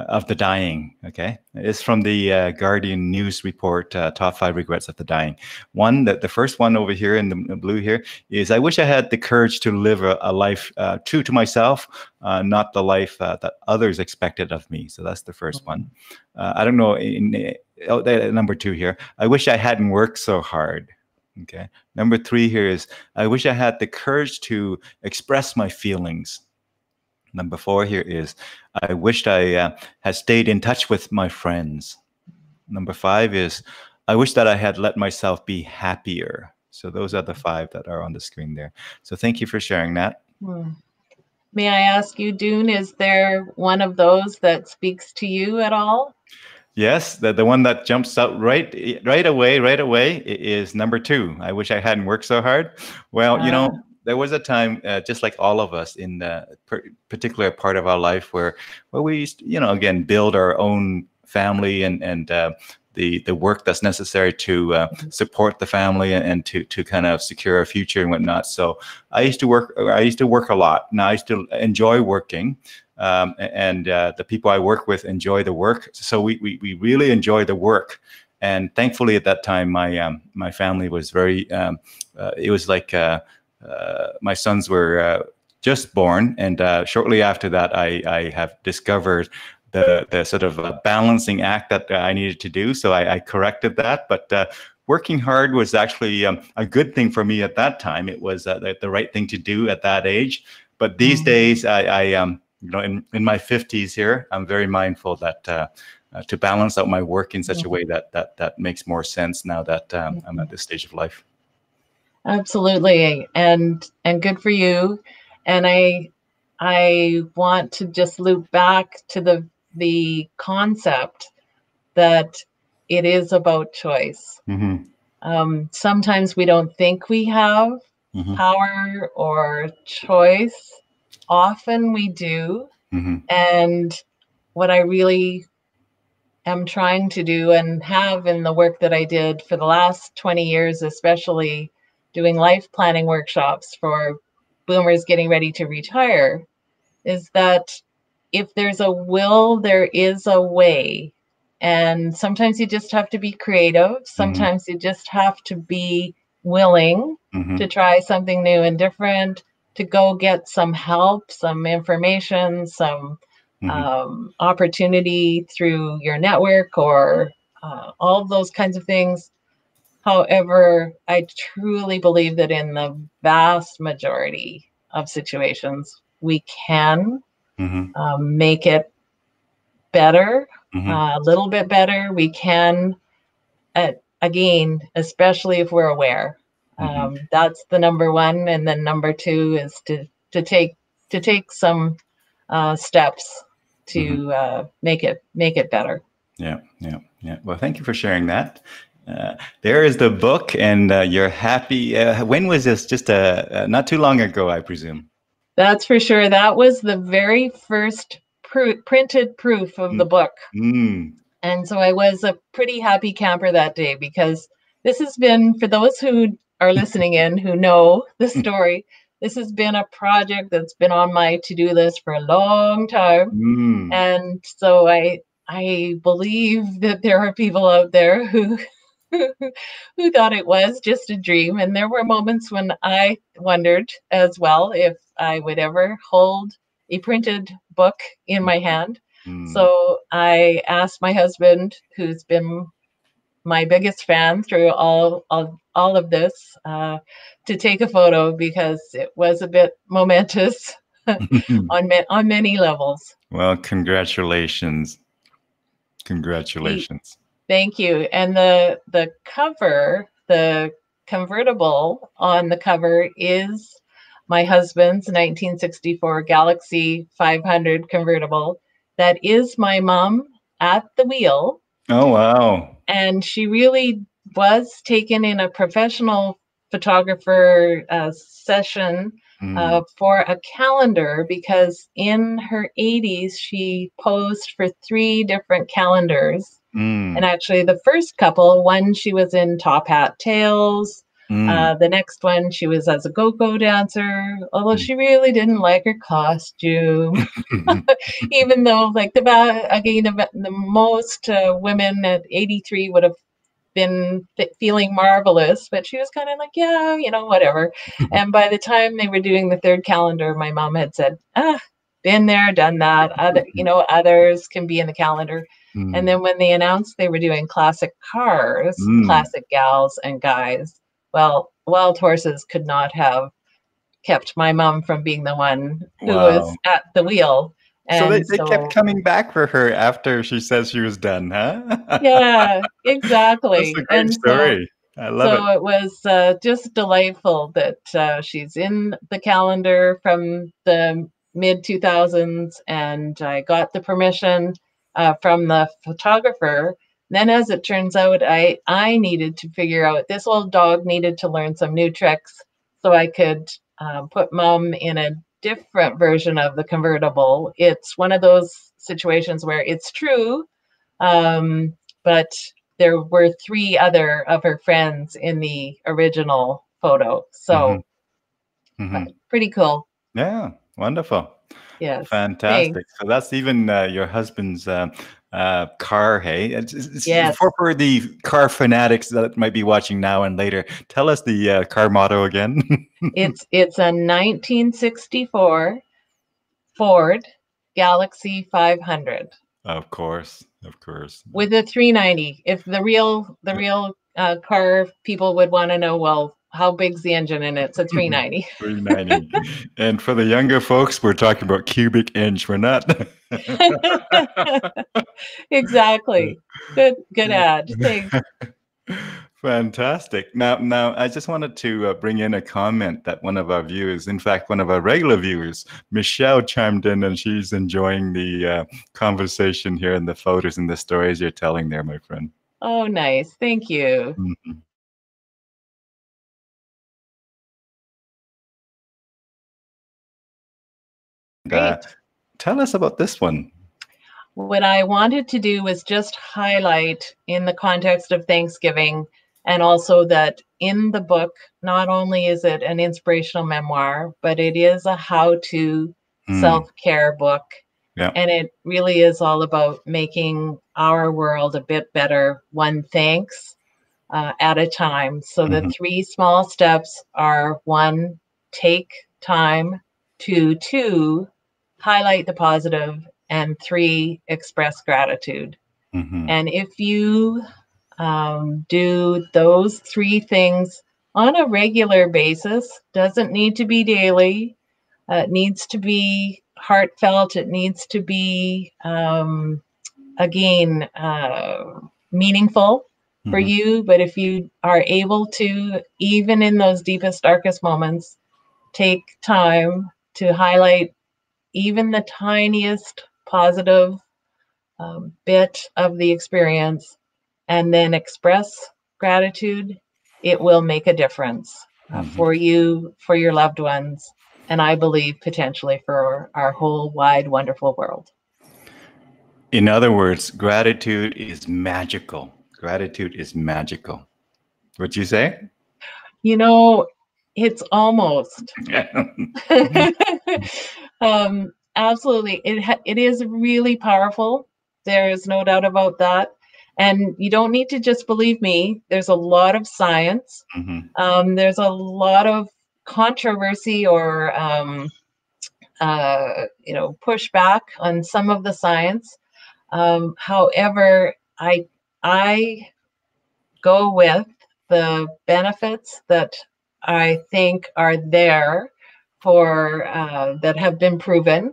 of the dying. Okay. It's from the Guardian News report, top 5 regrets of the dying. One, that the first one over here in the blue here is, I wish I had the courage to live a life true to myself, not the life that others expected of me. So that's the first one. I don't know. Number 2 here, I wish I hadn't worked so hard. Okay. Number 3 here is, I wish I had the courage to express my feelings. Number 4 here is, I wished I had stayed in touch with my friends. Number 5 is, I wish that I had let myself be happier. So those are the 5 that are on the screen there. So thank you for sharing that. May I ask you, Dune, is there one of those that speaks to you at all? Yes, the one that jumps out right away is number 2. I wish I hadn't worked so hard. Well, there was a time, just like all of us, in the particular part of our life where we used to, again, build our own family and the work that's necessary to support the family and to kind of secure a future and whatnot. So I used to work a lot. Now I used to enjoy working. And the people I work with enjoy the work. So we really enjoy the work. And thankfully at that time, my family was very, it was like my sons were just born. And shortly after that, I have discovered the sort of balancing act that I needed to do. So I corrected that. But working hard was actually a good thing for me at that time. It was the right thing to do at that age. But these days, in my 50s here, I'm very mindful that to balance out my work in such a way that makes more sense now that I'm at this stage of life. Absolutely, and good for you. And I want to just loop back to the concept that it is about choice. Sometimes we don't think we have power or choice. Often we do. And what I really am trying to do and have in the work that I did for the last 20 years, especially doing life planning workshops for boomers getting ready to retire, is that if there's a will, there is a way. And sometimes you just have to be creative. Sometimes you just have to be willing to try something new and different, to go get some help, some information, some opportunity through your network or all of those kinds of things. However, I truly believe that in the vast majority of situations, we can make it better, a little bit better. We can, again, especially if we're aware. That's the number one, and then number 2 is to take some steps to make it better. Yeah. Well, thank you for sharing that. There is the book, and you're happy. When was this? Just not too long ago, I presume. That's for sure. That was the very first printed proof of the book. And so I was a pretty happy camper that day, because this has been, for those who are listening in who know the story, this has been a project that's been on my to-do list for a long time. And so I believe that there are people out there who who thought it was just a dream. And there were moments when I wondered as well if I would ever hold a printed book in my hand. So I asked my husband, who's been my biggest fan through all of this, to take a photo because it was a bit momentous on many levels. Well, congratulations. Congratulations. Thank you. And the cover, the convertible on the cover is my husband's 1964 Galaxy 500 convertible. That is my mom at the wheel. Oh, wow. And she really was taken in a professional photographer session for a calendar, because in her 80s, she posed for 3 different calendars. And actually the first couple, one she was in Top Hat Tails. The next one she was as a go-go dancer, although she really didn't like her costume. Even though, like, the most women at 83 would have been feeling marvelous, but she was kind of like, yeah, whatever. And by the time they were doing the 3rd calendar, my mom had said, been there, done that. Others can be in the calendar. And then when they announced they were doing classic cars, classic gals and guys, well, Wild Horses could not have kept my mom from being the one who was at the wheel. And so they kept coming back for her after she says she was done, huh? Yeah, exactly. That's a great story. I love it. So it was just delightful that she's in the calendar from the mid 2000s, and I got the permission from the photographer. Then, as it turns out, I needed to figure out, this old dog needed to learn some new tricks so I could put Mom in a different version of the convertible. It's one of those situations where it's true, but there were 3 other of her friends in the original photo. So pretty cool. Yeah, wonderful. Yes. Fantastic. Thanks. So that's even your husband's car, hey? Yes. For the car fanatics that might be watching now and later, tell us the car motto again. It's a 1964 Ford Galaxy 500. Of course. With a 390. If the real car people would want to know, well, how big's the engine in it? It's a 390. 390. And for the younger folks, we're talking about cubic inch. We're not. Exactly. Good ad. Thanks. Fantastic. Now, I just wanted to bring in a comment that one of our viewers, in fact, one of our regular viewers, Michelle, chimed in, and she's enjoying the conversation here and the photos and the stories you're telling there, my friend. Oh, nice. Thank you. Great. Tell us about this one. What I wanted to do was just highlight, in the context of Thanksgiving, and also that in the book, not only is it an inspirational memoir, but it is a how-to self-care book. Yeah. And it really is all about making our world a bit better, one thanks at a time. So the 3 small steps are: 1, take time; 2, highlight the positive; and 3, express gratitude. And if you do those 3 things on a regular basis, doesn't need to be daily, it needs to be heartfelt, it needs to be, again, meaningful for you. But if you are able to, even in those deepest, darkest moments, take time to highlight even the tiniest positive bit of the experience, and then express gratitude, it will make a difference for you, for your loved ones, and I believe potentially for our whole wide, wonderful world. In other words, gratitude is magical. Gratitude is magical. Would you say? It's almost. Absolutely. It is really powerful. There's no doubt about that. And you don't need to just believe me. There's a lot of science. There's a lot of controversy or pushback on some of the science. However, I go with the benefits that I think are there for that have been proven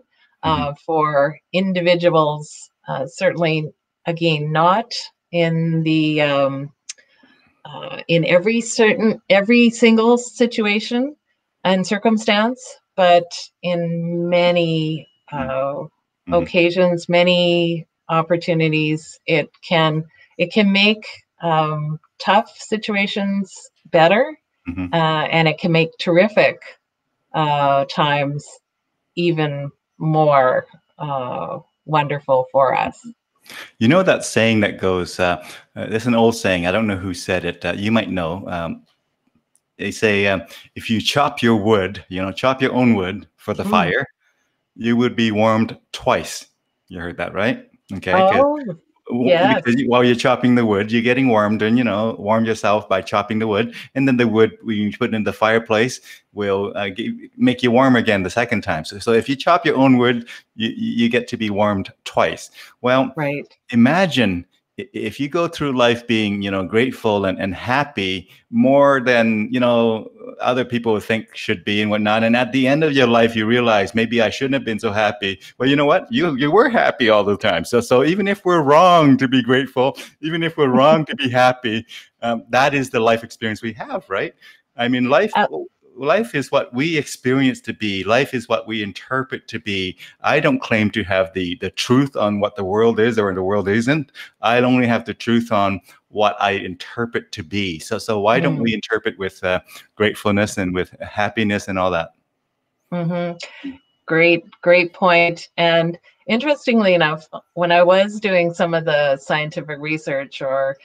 for individuals. Certainly, again, not in the in every single situation and circumstance, but in many occasions, many opportunities, it can make tough situations better, and it can make terrific times even more wonderful for us. You know that saying that goes, there's an old saying, I don't know who said it, you might know. They say, if you chop your wood, chop your own wood for the fire, you would be warmed twice. You heard that, right? Okay. Yes. Because while you're chopping the wood, you're getting warmed, and warm yourself by chopping the wood, and then the wood when you put it in the fireplace will make you warm again the second time. So if you chop your own wood, you get to be warmed twice. Well, right. Imagine if you go through life being grateful and happy more than other people think should be and whatnot, and at the end of your life you realize maybe I shouldn't have been so happy. Well, you know what, you were happy all the time. So even if we're wrong to be grateful, even if we're wrong to be happy, that is the life experience we have, right? I mean, life is what we experience to be. Life is what we interpret to be. I don't claim to have the truth on what the world is or the world isn't. I only have the truth on what I interpret to be. So why don't we interpret with gratefulness and with happiness and all that? Great point. And interestingly enough, when I was doing some of the scientific research or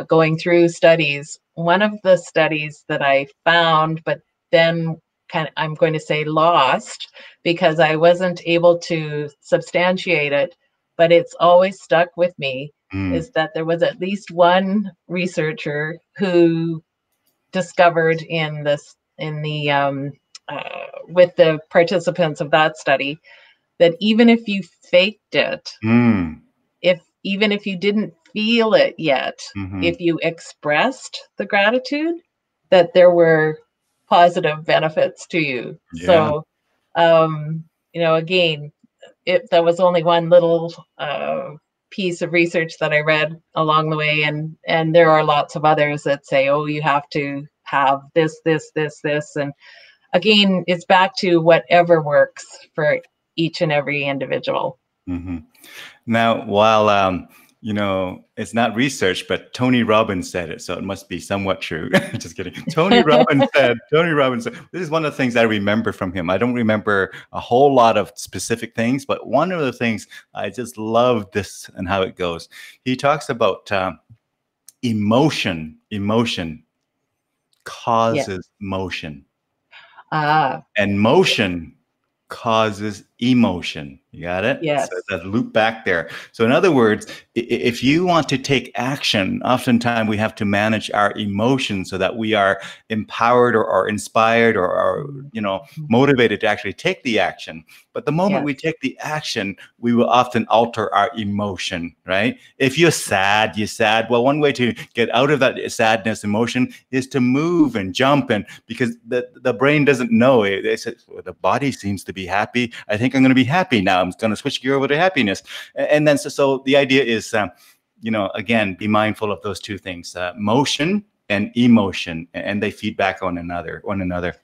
going through studies, one of the studies that I found, but then I'm going to say lost, because I wasn't able to substantiate it, but it's always stuck with me, is that there was at least one researcher who discovered with the participants of that study, that even if you faked it, even if you didn't feel it yet, if you expressed the gratitude, that there were positive benefits to you. Yeah. So, again, that was only one little piece of research that I read along the way, and there are lots of others that say, oh, you have to have this, and again, it's back to whatever works for each and every individual. Now, while it's not research, but Tony Robbins said it, so it must be somewhat true. Just kidding. Tony Robbins said, this is one of the things I remember from him. I don't remember a whole lot of specific things, but one of the things I just love this and how it goes. He talks about emotion causes motion. And motion causes emotion. You got it? Yes. So that loop back there. So in other words, if you want to take action, oftentimes we have to manage our emotions so that we are empowered or inspired or motivated to actually take the action. But the moment we take the action, we will often alter our emotion, right? If you're sad, Well, one way to get out of that sadness emotion is to move and jump, and because the brain doesn't know. It says, well, the body seems to be happy. I think I'm going to be happy now. I'm going to switch gear over to happiness. And then so the idea is, again, be mindful of those two things, motion and emotion, and they feed back on one another.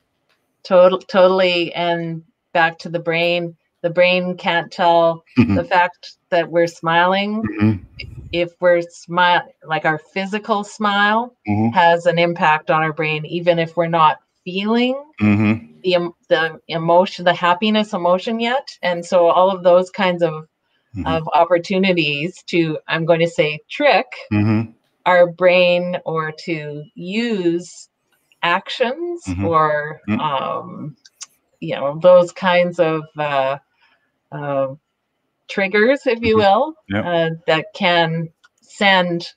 Totally. And back to the brain can't tell the fact that we're smiling. If we're like our physical smile has an impact on our brain, even if we're not feeling the emotion, the happiness emotion yet. And so all of those kinds of opportunities to, I'm going to say, trick our brain, or to use actions or those kinds of triggers, if you will, that can send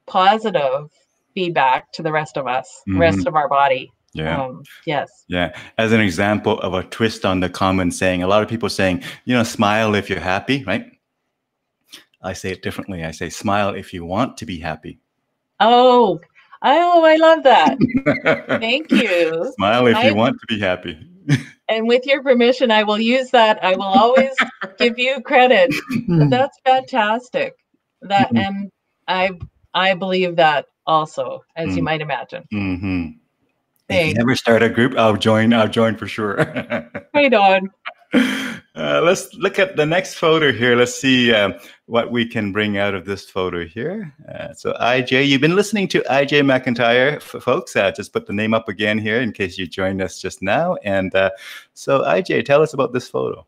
positive feedback to the rest of us, rest of our body. Yes. Yeah. As an example of a twist on the common saying, a lot of people saying, smile if you're happy, right? I say it differently. I say, smile if you want to be happy. Oh, I love that. Thank you. Smile if you want to be happy. And with your permission, I will use that. I will always give you credit. But that's fantastic. And I believe that also, as you might imagine. If you ever start a group, I'll join for sure. Right on. Let's look at the next photo here. Let's see what we can bring out of this photo here. So IJ, you've been listening to IJ McIntyre, folks. Just put the name up again here in case you joined us just now. And so IJ, tell us about this photo.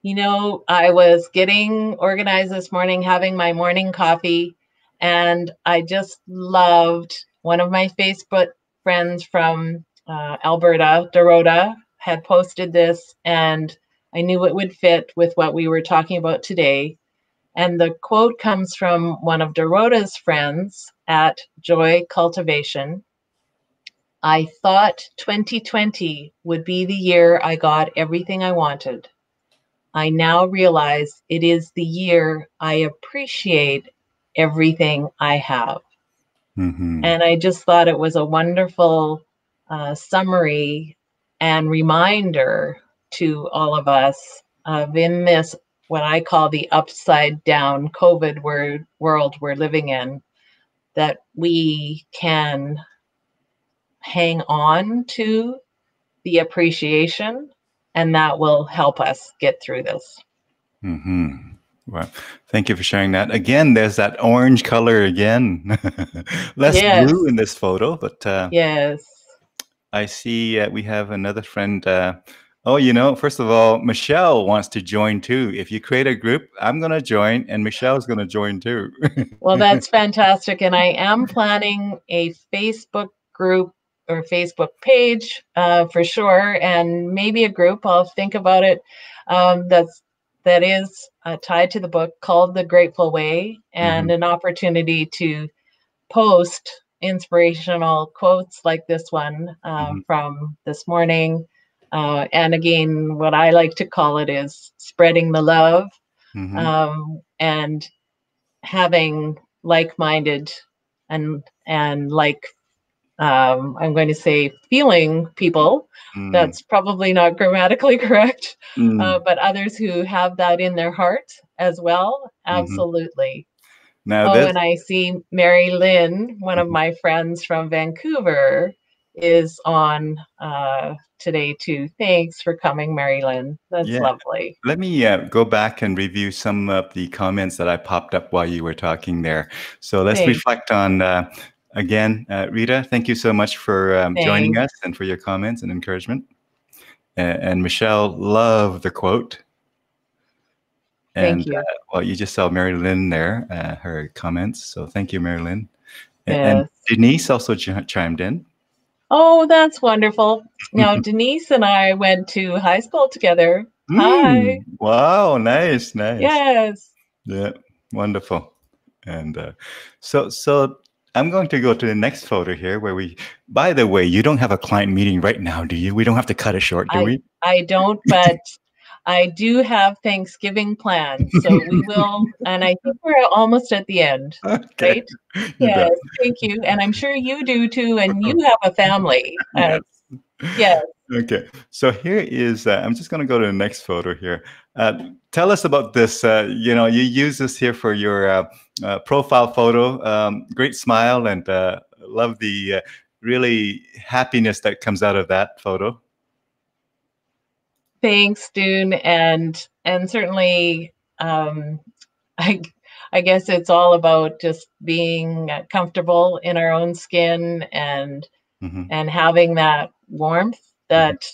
I was getting organized this morning, having my morning coffee, and I just loved one of my Facebook friends from Alberta, Dorota, had posted this, and I knew it would fit with what we were talking about today. And the quote comes from one of Dorota's friends at Joy Cultivation. I thought 2020 would be the year I got everything I wanted. I now realize it is the year I appreciate everything I have. And I just thought it was a wonderful summary and reminder to all of us of in this, what I call the upside down COVID world we're living in, that we can hang on to the appreciation, and that will help us get through this. Well, thank you for sharing that. Again, there's that orange color again. Less blue in this photo, but yes. I see we have another friend. First of all, Michelle wants to join too. If you create a group, I'm going to join, and Michelle's going to join too. Well, that's fantastic. And I am planning a Facebook group or Facebook page for sure, and maybe a group. I'll think about it. That is tied to the book called The Grateful Way, and an opportunity to post inspirational quotes like this one from this morning. And again, what I like to call it is spreading the love, and having like-minded and like, I'm going to say feeling people. That's probably not grammatically correct, but others who have that in their heart as well. Absolutely. Now and I see Mary Lynn, one of my friends from Vancouver, is on today too. Thanks for coming, Mary Lynn. That's lovely. Let me go back and review some of the comments that I popped up while you were talking there. So let's reflect on again, Rita, thank you so much for joining us and for your comments and encouragement. And Michelle, love the quote. And thank you. You just saw Mary Lynn there, her comments. So thank you, Mary Lynn. And Denise also chimed in. Oh, that's wonderful. Now, Denise and I went to high school together. Hi. Wow, nice. Yes. Yeah, wonderful. And so I'm going to go to the next photo here where by the way, you don't have a client meeting right now, do you? We don't have to cut it short, do we? I don't, but I do have Thanksgiving planned. So we will, and I think we're almost at the end, right? Yes, thank you. And I'm sure you do too, and you have a family. Yes. Okay, so here is, I'm just going to go to the next photo here. Tell us about this. You use this here for your profile photo. Great smile, and love the really happiness that comes out of that photo. Thanks, Dune, and certainly, I guess it's all about just being comfortable in our own skin and having that warmth that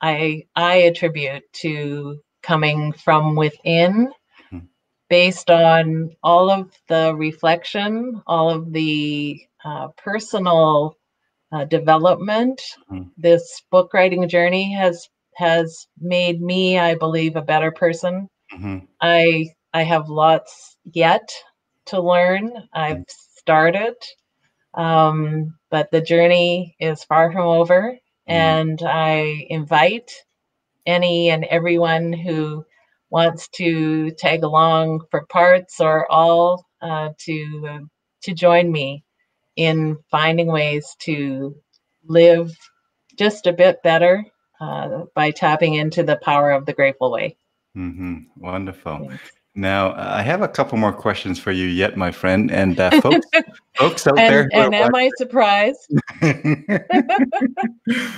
I attribute to coming from within, based on all of the reflection, all of the personal development. This book writing journey has made me, I believe, a better person. I I have lots yet to learn. I've started, but the journey is far from over. And I invite any and everyone who wants to tag along for parts or all to join me in finding ways to live just a bit better by tapping into the power of the Grateful Way. Wonderful. Thanks. Now, I have a couple more questions for you yet, my friend. And folks out there who and am I surprised?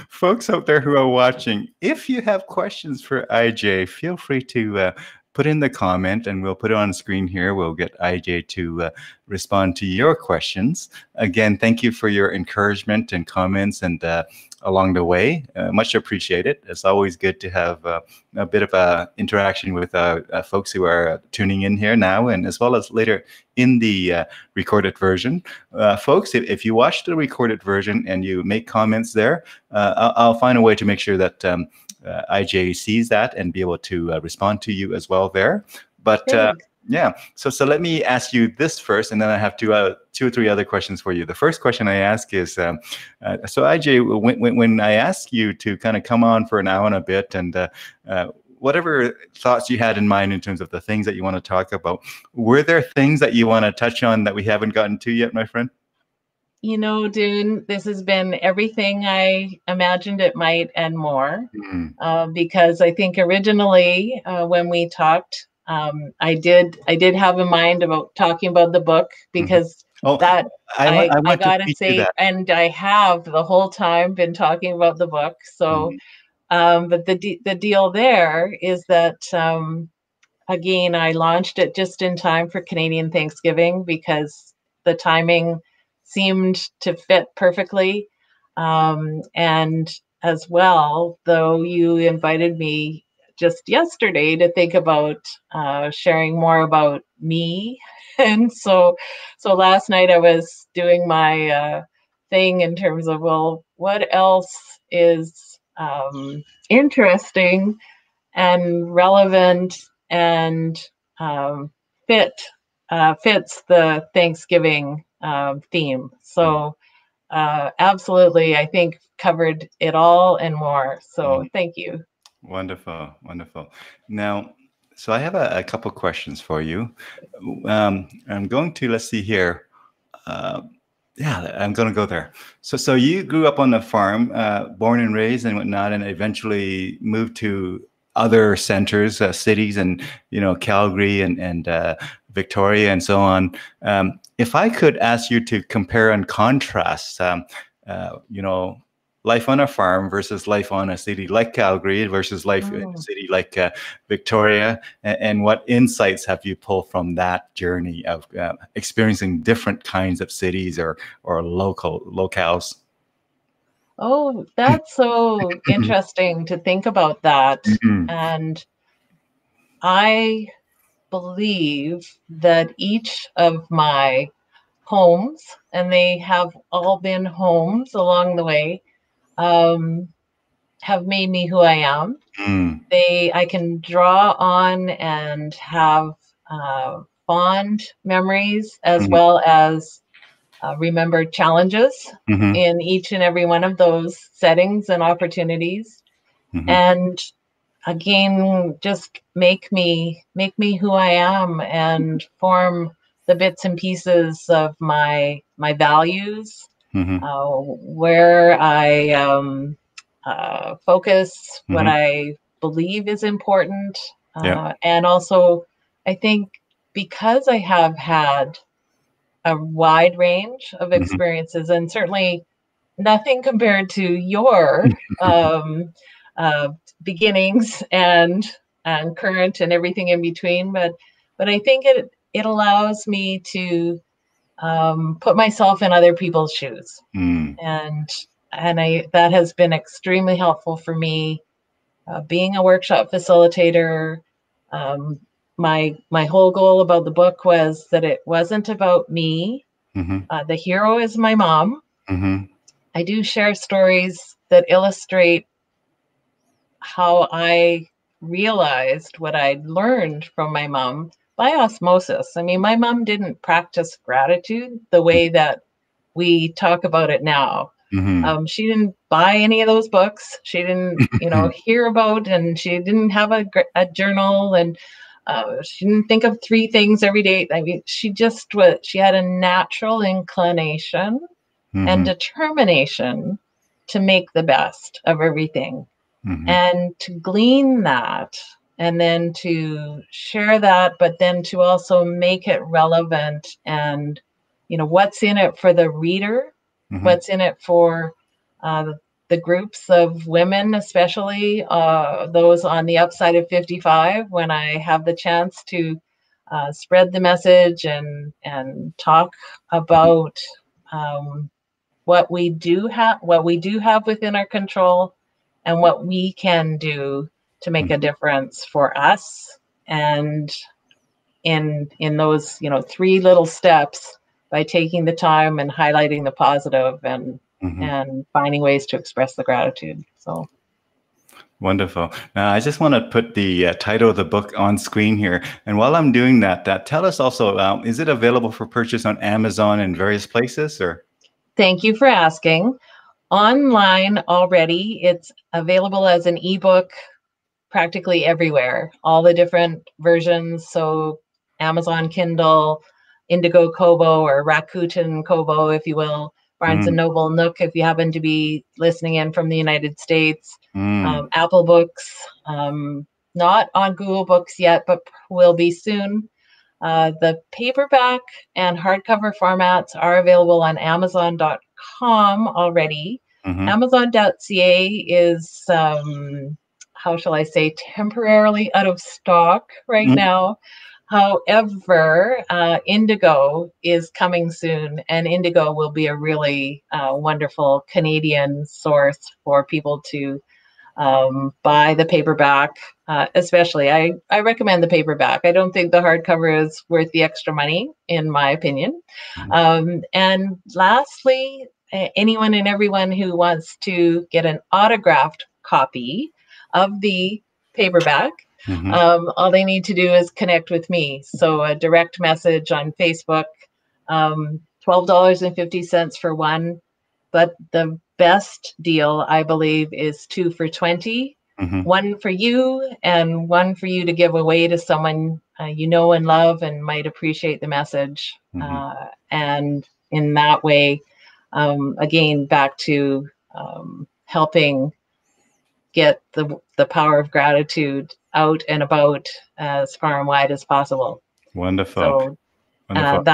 Folks out there who are watching, if you have questions for IJ, feel free to put in the comment and we'll put it on screen here. We'll get IJ to respond to your questions. Again, thank you for your encouragement and comments and along the way. Much appreciated. It's always good to have a bit of interaction with folks who are tuning in here now and as well as later in the recorded version. Folks, if you watch the recorded version and you make comments there, I'll find a way to make sure that IJ sees that and be able to respond to you as well there. But yeah, so let me ask you this first, and then I have two or three other questions for you. The first question I ask is, so IJ, when I ask you to kind of come on for an hour and a bit, and whatever thoughts you had in mind in terms of the things that you want to talk about, were there things that you want to touch on that we haven't gotten to yet, my friend? You know, Dune, this has been everything I imagined it might and more, because I think originally when we talked, I did have in mind about talking about the book because I gotta say, and I have the whole time been talking about the book. So, but the deal there is that again, I launched it just in time for Canadian Thanksgiving because the timing seemed to fit perfectly. And as well, though you invited me just yesterday to think about sharing more about me. And so last night I was doing my thing in terms of, well, what else is interesting and relevant and fits the Thanksgiving theme. So absolutely, I think covered it all and more. So thank you. Wonderful, wonderful. Now, so I have a couple questions for you. I'm going to, let's see here. Yeah, I'm going to go there. So you grew up on the farm, born and raised and whatnot, and eventually moved to other centers, cities, and Calgary and Victoria and so on. If I could ask you to compare and contrast, life on a farm versus life on a city like Calgary versus life in a city like Victoria, and what insights have you pulled from that journey of experiencing different kinds of cities or locales? Oh, that's so interesting to think about that. And I believe that each of my homes, and they have all been homes along the way, have made me who I am. I can draw on and have fond memories as well as remember challenges in each and every one of those settings and opportunities. And again, just make me who I am and form the bits and pieces of my values, where I focus, what I believe is important. And also, I think because I have had a wide range of experiences, and certainly nothing compared to your beginnings and current and everything in between, but I think it allows me to put myself in other people's shoes, and that has been extremely helpful for me. Being a workshop facilitator, my whole goal about the book was that it wasn't about me. The hero is my mom. I do share stories that illustrate how I realized what I'd learned from my mom by osmosis. I mean, my mom didn't practice gratitude the way that we talk about it now. Mm-hmm. She didn't buy any of those books. She didn't, hear about, and she didn't have a journal, and she didn't think of 3 things every day. I mean, she had a natural inclination and Mm-hmm. determination to make the best of everything, Mm-hmm. and to glean that, and then to share that, but then to also make it relevant, and what's in it for the reader, Mm-hmm. what's in it for uh, the groups of women, especially those on the upside of 55, when I have the chance to spread the message and talk about what we do have within our control, and what we can do to make a difference for us, and in those 3 little steps, by taking the time and highlighting the positive, Mm-hmm. and finding ways to express the gratitude. So Wonderful. Now, I just want to put the title of the book on screen here. And while I'm doing that, tell us also, is it available for purchase on Amazon and various places, or? thank you for asking. Online already, it's available as an ebook practically everywhere, all the different versions. So Amazon Kindle, Indigo Kobo, or Rakuten Kobo, if you will, Barnes and Mm, Noble Nook, if you happen to be listening in from the United States, mm, Apple Books, not on Google Books yet, but will be soon. The paperback and hardcover formats are available on Amazon.com already. mm-hmm, Amazon.ca is, how shall I say, temporarily out of stock right mm, now. However, Indigo is coming soon, and Indigo will be a really wonderful Canadian source for people to buy the paperback. Especially, I recommend the paperback. I don't think the hardcover is worth the extra money, in my opinion. And lastly, anyone and everyone who wants to get an autographed copy of the paperback, mm-hmm, all they need to do is connect with me. So a direct message on Facebook, $12.50 for one. But the best deal, I believe, is 2 for 20. mm-hmm, One for you, and one for you to give away to someone you know and love and might appreciate the message. mm-hmm. And in that way, again, back to helping get the power of gratitude out and about as far and wide as possible. Wonderful. So Wonderful.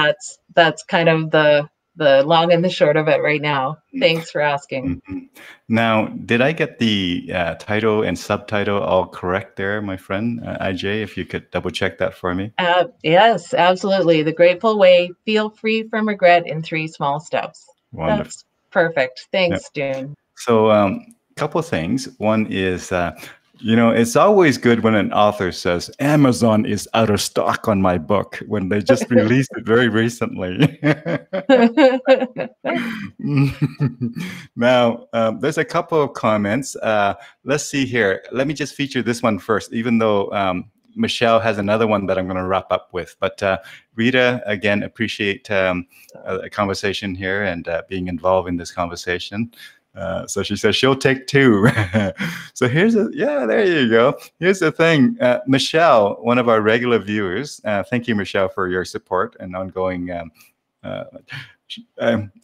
that's kind of the long and the short of it right now. Thanks for asking. Mm-hmm. Now, did I get the title and subtitle all correct there, my friend IJ? If you could double check that for me. Yes, absolutely. The Grateful Way. Feel free from regret in 3 small steps. Wonderful. That's perfect. Yeah. Thanks, Dune. So, couple of things. One is, it's always good when an author says Amazon is out of stock on my book when they just released it very recently. Now, there's a couple of comments. Let's see here. Let me just feature this one first, even though Michelle has another one that I'm going to wrap up with. But Rita, again, appreciate a conversation here and being involved in this conversation. So she says she'll take 2. So there you go. Here's the thing. Michelle, one of our regular viewers, thank you, Michelle, for your support and ongoing. I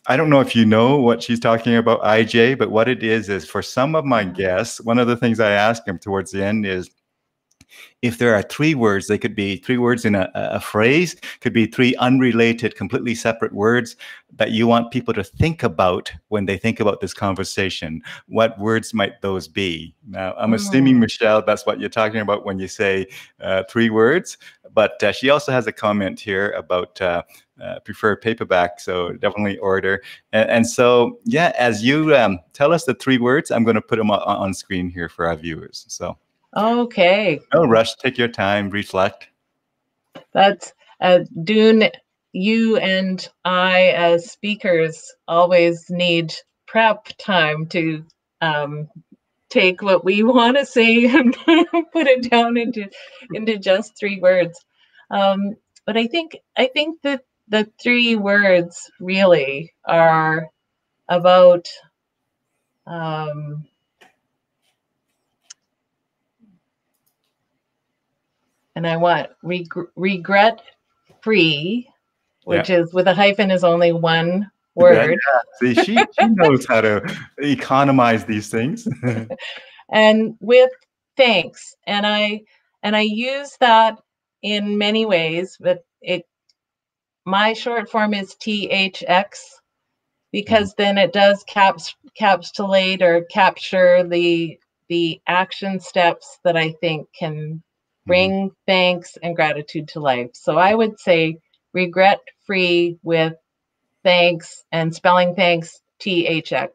don't know if you know what she's talking about, IJ, but what it is for some of my guests, one of the things I ask them towards the end is, if there are 3 words, they could be 3 words in a phrase, could be 3 unrelated, completely separate words that you want people to think about when they think about this conversation. What words might those be? Now, I'm assuming, Michelle, that's what you're talking about when you say 3 words, but she also has a comment here about preferred paperback, so definitely order. And so, yeah, as you tell us the 3 words, I'm going to put them on screen here for our viewers. So. Okay. No rush. Take your time. Reflect. That's Dune. You and I, as speakers, always need prep time to take what we want to say and put it down into just 3 words. But I think that the three words really are about and I want regret free, which is with a hyphen is only one word. Yeah. See, she knows how to economize these things. And with thanks, and I use that in many ways, but my short form is THX because then it does capsulate or capture the action steps that I think can bring thanks and gratitude to life. So I would say regret free with thanks and spelling thanks THX.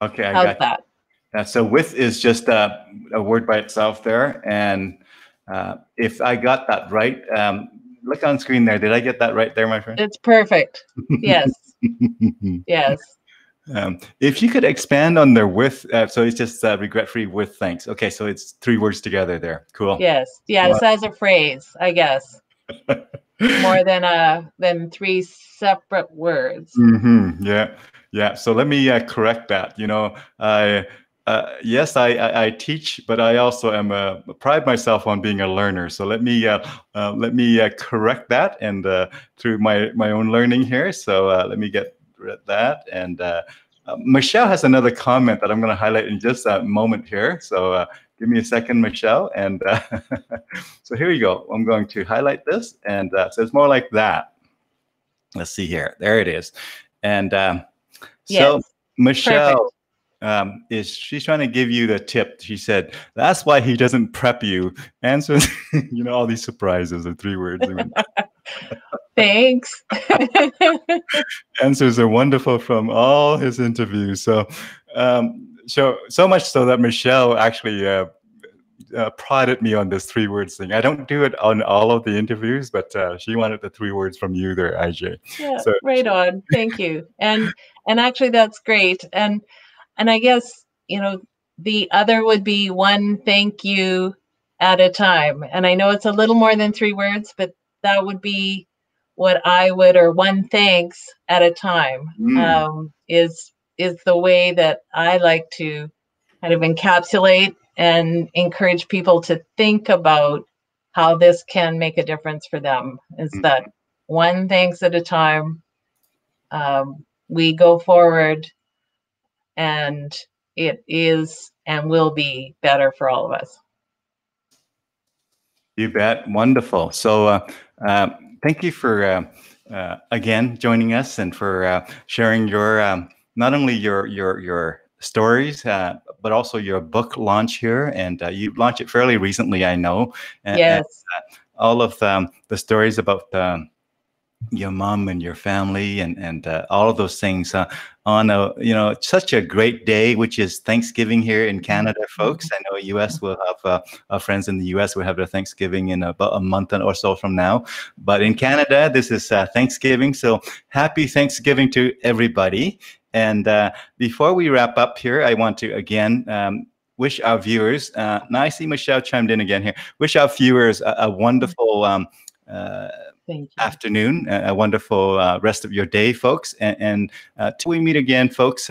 Okay, I How's got that. So with is just a word by itself there. And if I got that right, look on screen there. Did I get that right there, my friend? It's perfect. Yes. Yes. If you could expand on their with, so it's just regret-free with thanks. Okay, so it's three words together there. Cool. Yes. Yes, as a phrase, I guess. More than three separate words. Yeah, yeah. So let me correct that. You know, yes, I teach, but I also am pride myself on being a learner. So let me correct that, and through my own learning here. So let me get rid of that. And Michelle has another comment that I'm going to highlight in just a moment here. So give me a second, Michelle. And so here you go. I'm going to highlight this, and so it's more like that. Let's see here. There it is. And so Michelle she's trying to give you the tip. She said, that's why he doesn't prep you. Answers, you know, all these surprises, the three words. Thanks. Answers are wonderful from all his interviews. So, so much so that Michelle actually prodded me on this three words thing. I don't do it on all of the interviews, but she wanted the three words from you there, IJ. Yeah, so, right on. Thank you. And actually, that's great. And I guess, you know, the other would be one thank you at a time. And I know it's a little more than three words, but that would be what I would, or one thanks at a time, is the way that I like to kind of encapsulate and encourage people to think about how this can make a difference for them. Is that one thanks at a time, we go forward, and it is and will be better for all of us. You bet. Wonderful. So thank you for again joining us, and for sharing your not only your stories, but also your book launch here. And you launched it fairly recently, I know. Yes. And all of the stories about your mom and your family, and all of those things on a, you know, such a great day, which is Thanksgiving here in Canada, folks. I know US will have our friends in the US will have their Thanksgiving in about a month or so from now, but in Canada this is Thanksgiving. So happy Thanksgiving to everybody. And before we wrap up here, I want to again wish our viewers, now I see Michelle chimed in again here, wish our viewers a wonderful afternoon, a wonderful rest of your day, folks. And till we meet again, folks,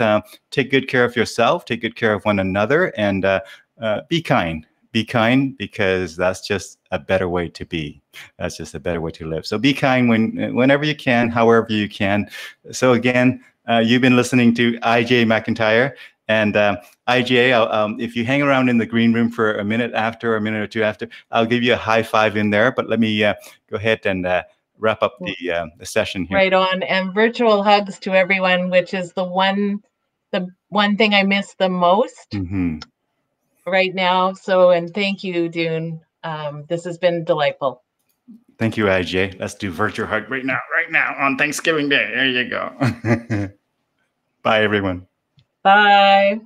take good care of yourself, take good care of one another, and be kind. Be kind, because that's just a better way to be. That's just a better way to live. So be kind whenever you can, however you can. So again, you've been listening to IJ McIntyre. And IJ, if you hang around in the green room for a minute or two after, I'll give you a high five in there. But let me go ahead and wrap up the session here. Right on. And virtual hugs to everyone, which is the one thing I miss the most right now. So, and thank you, Dune. This has been delightful. Thank you, IJ. Let's do virtual hug right now on Thanksgiving Day. There you go. Bye, everyone. Bye.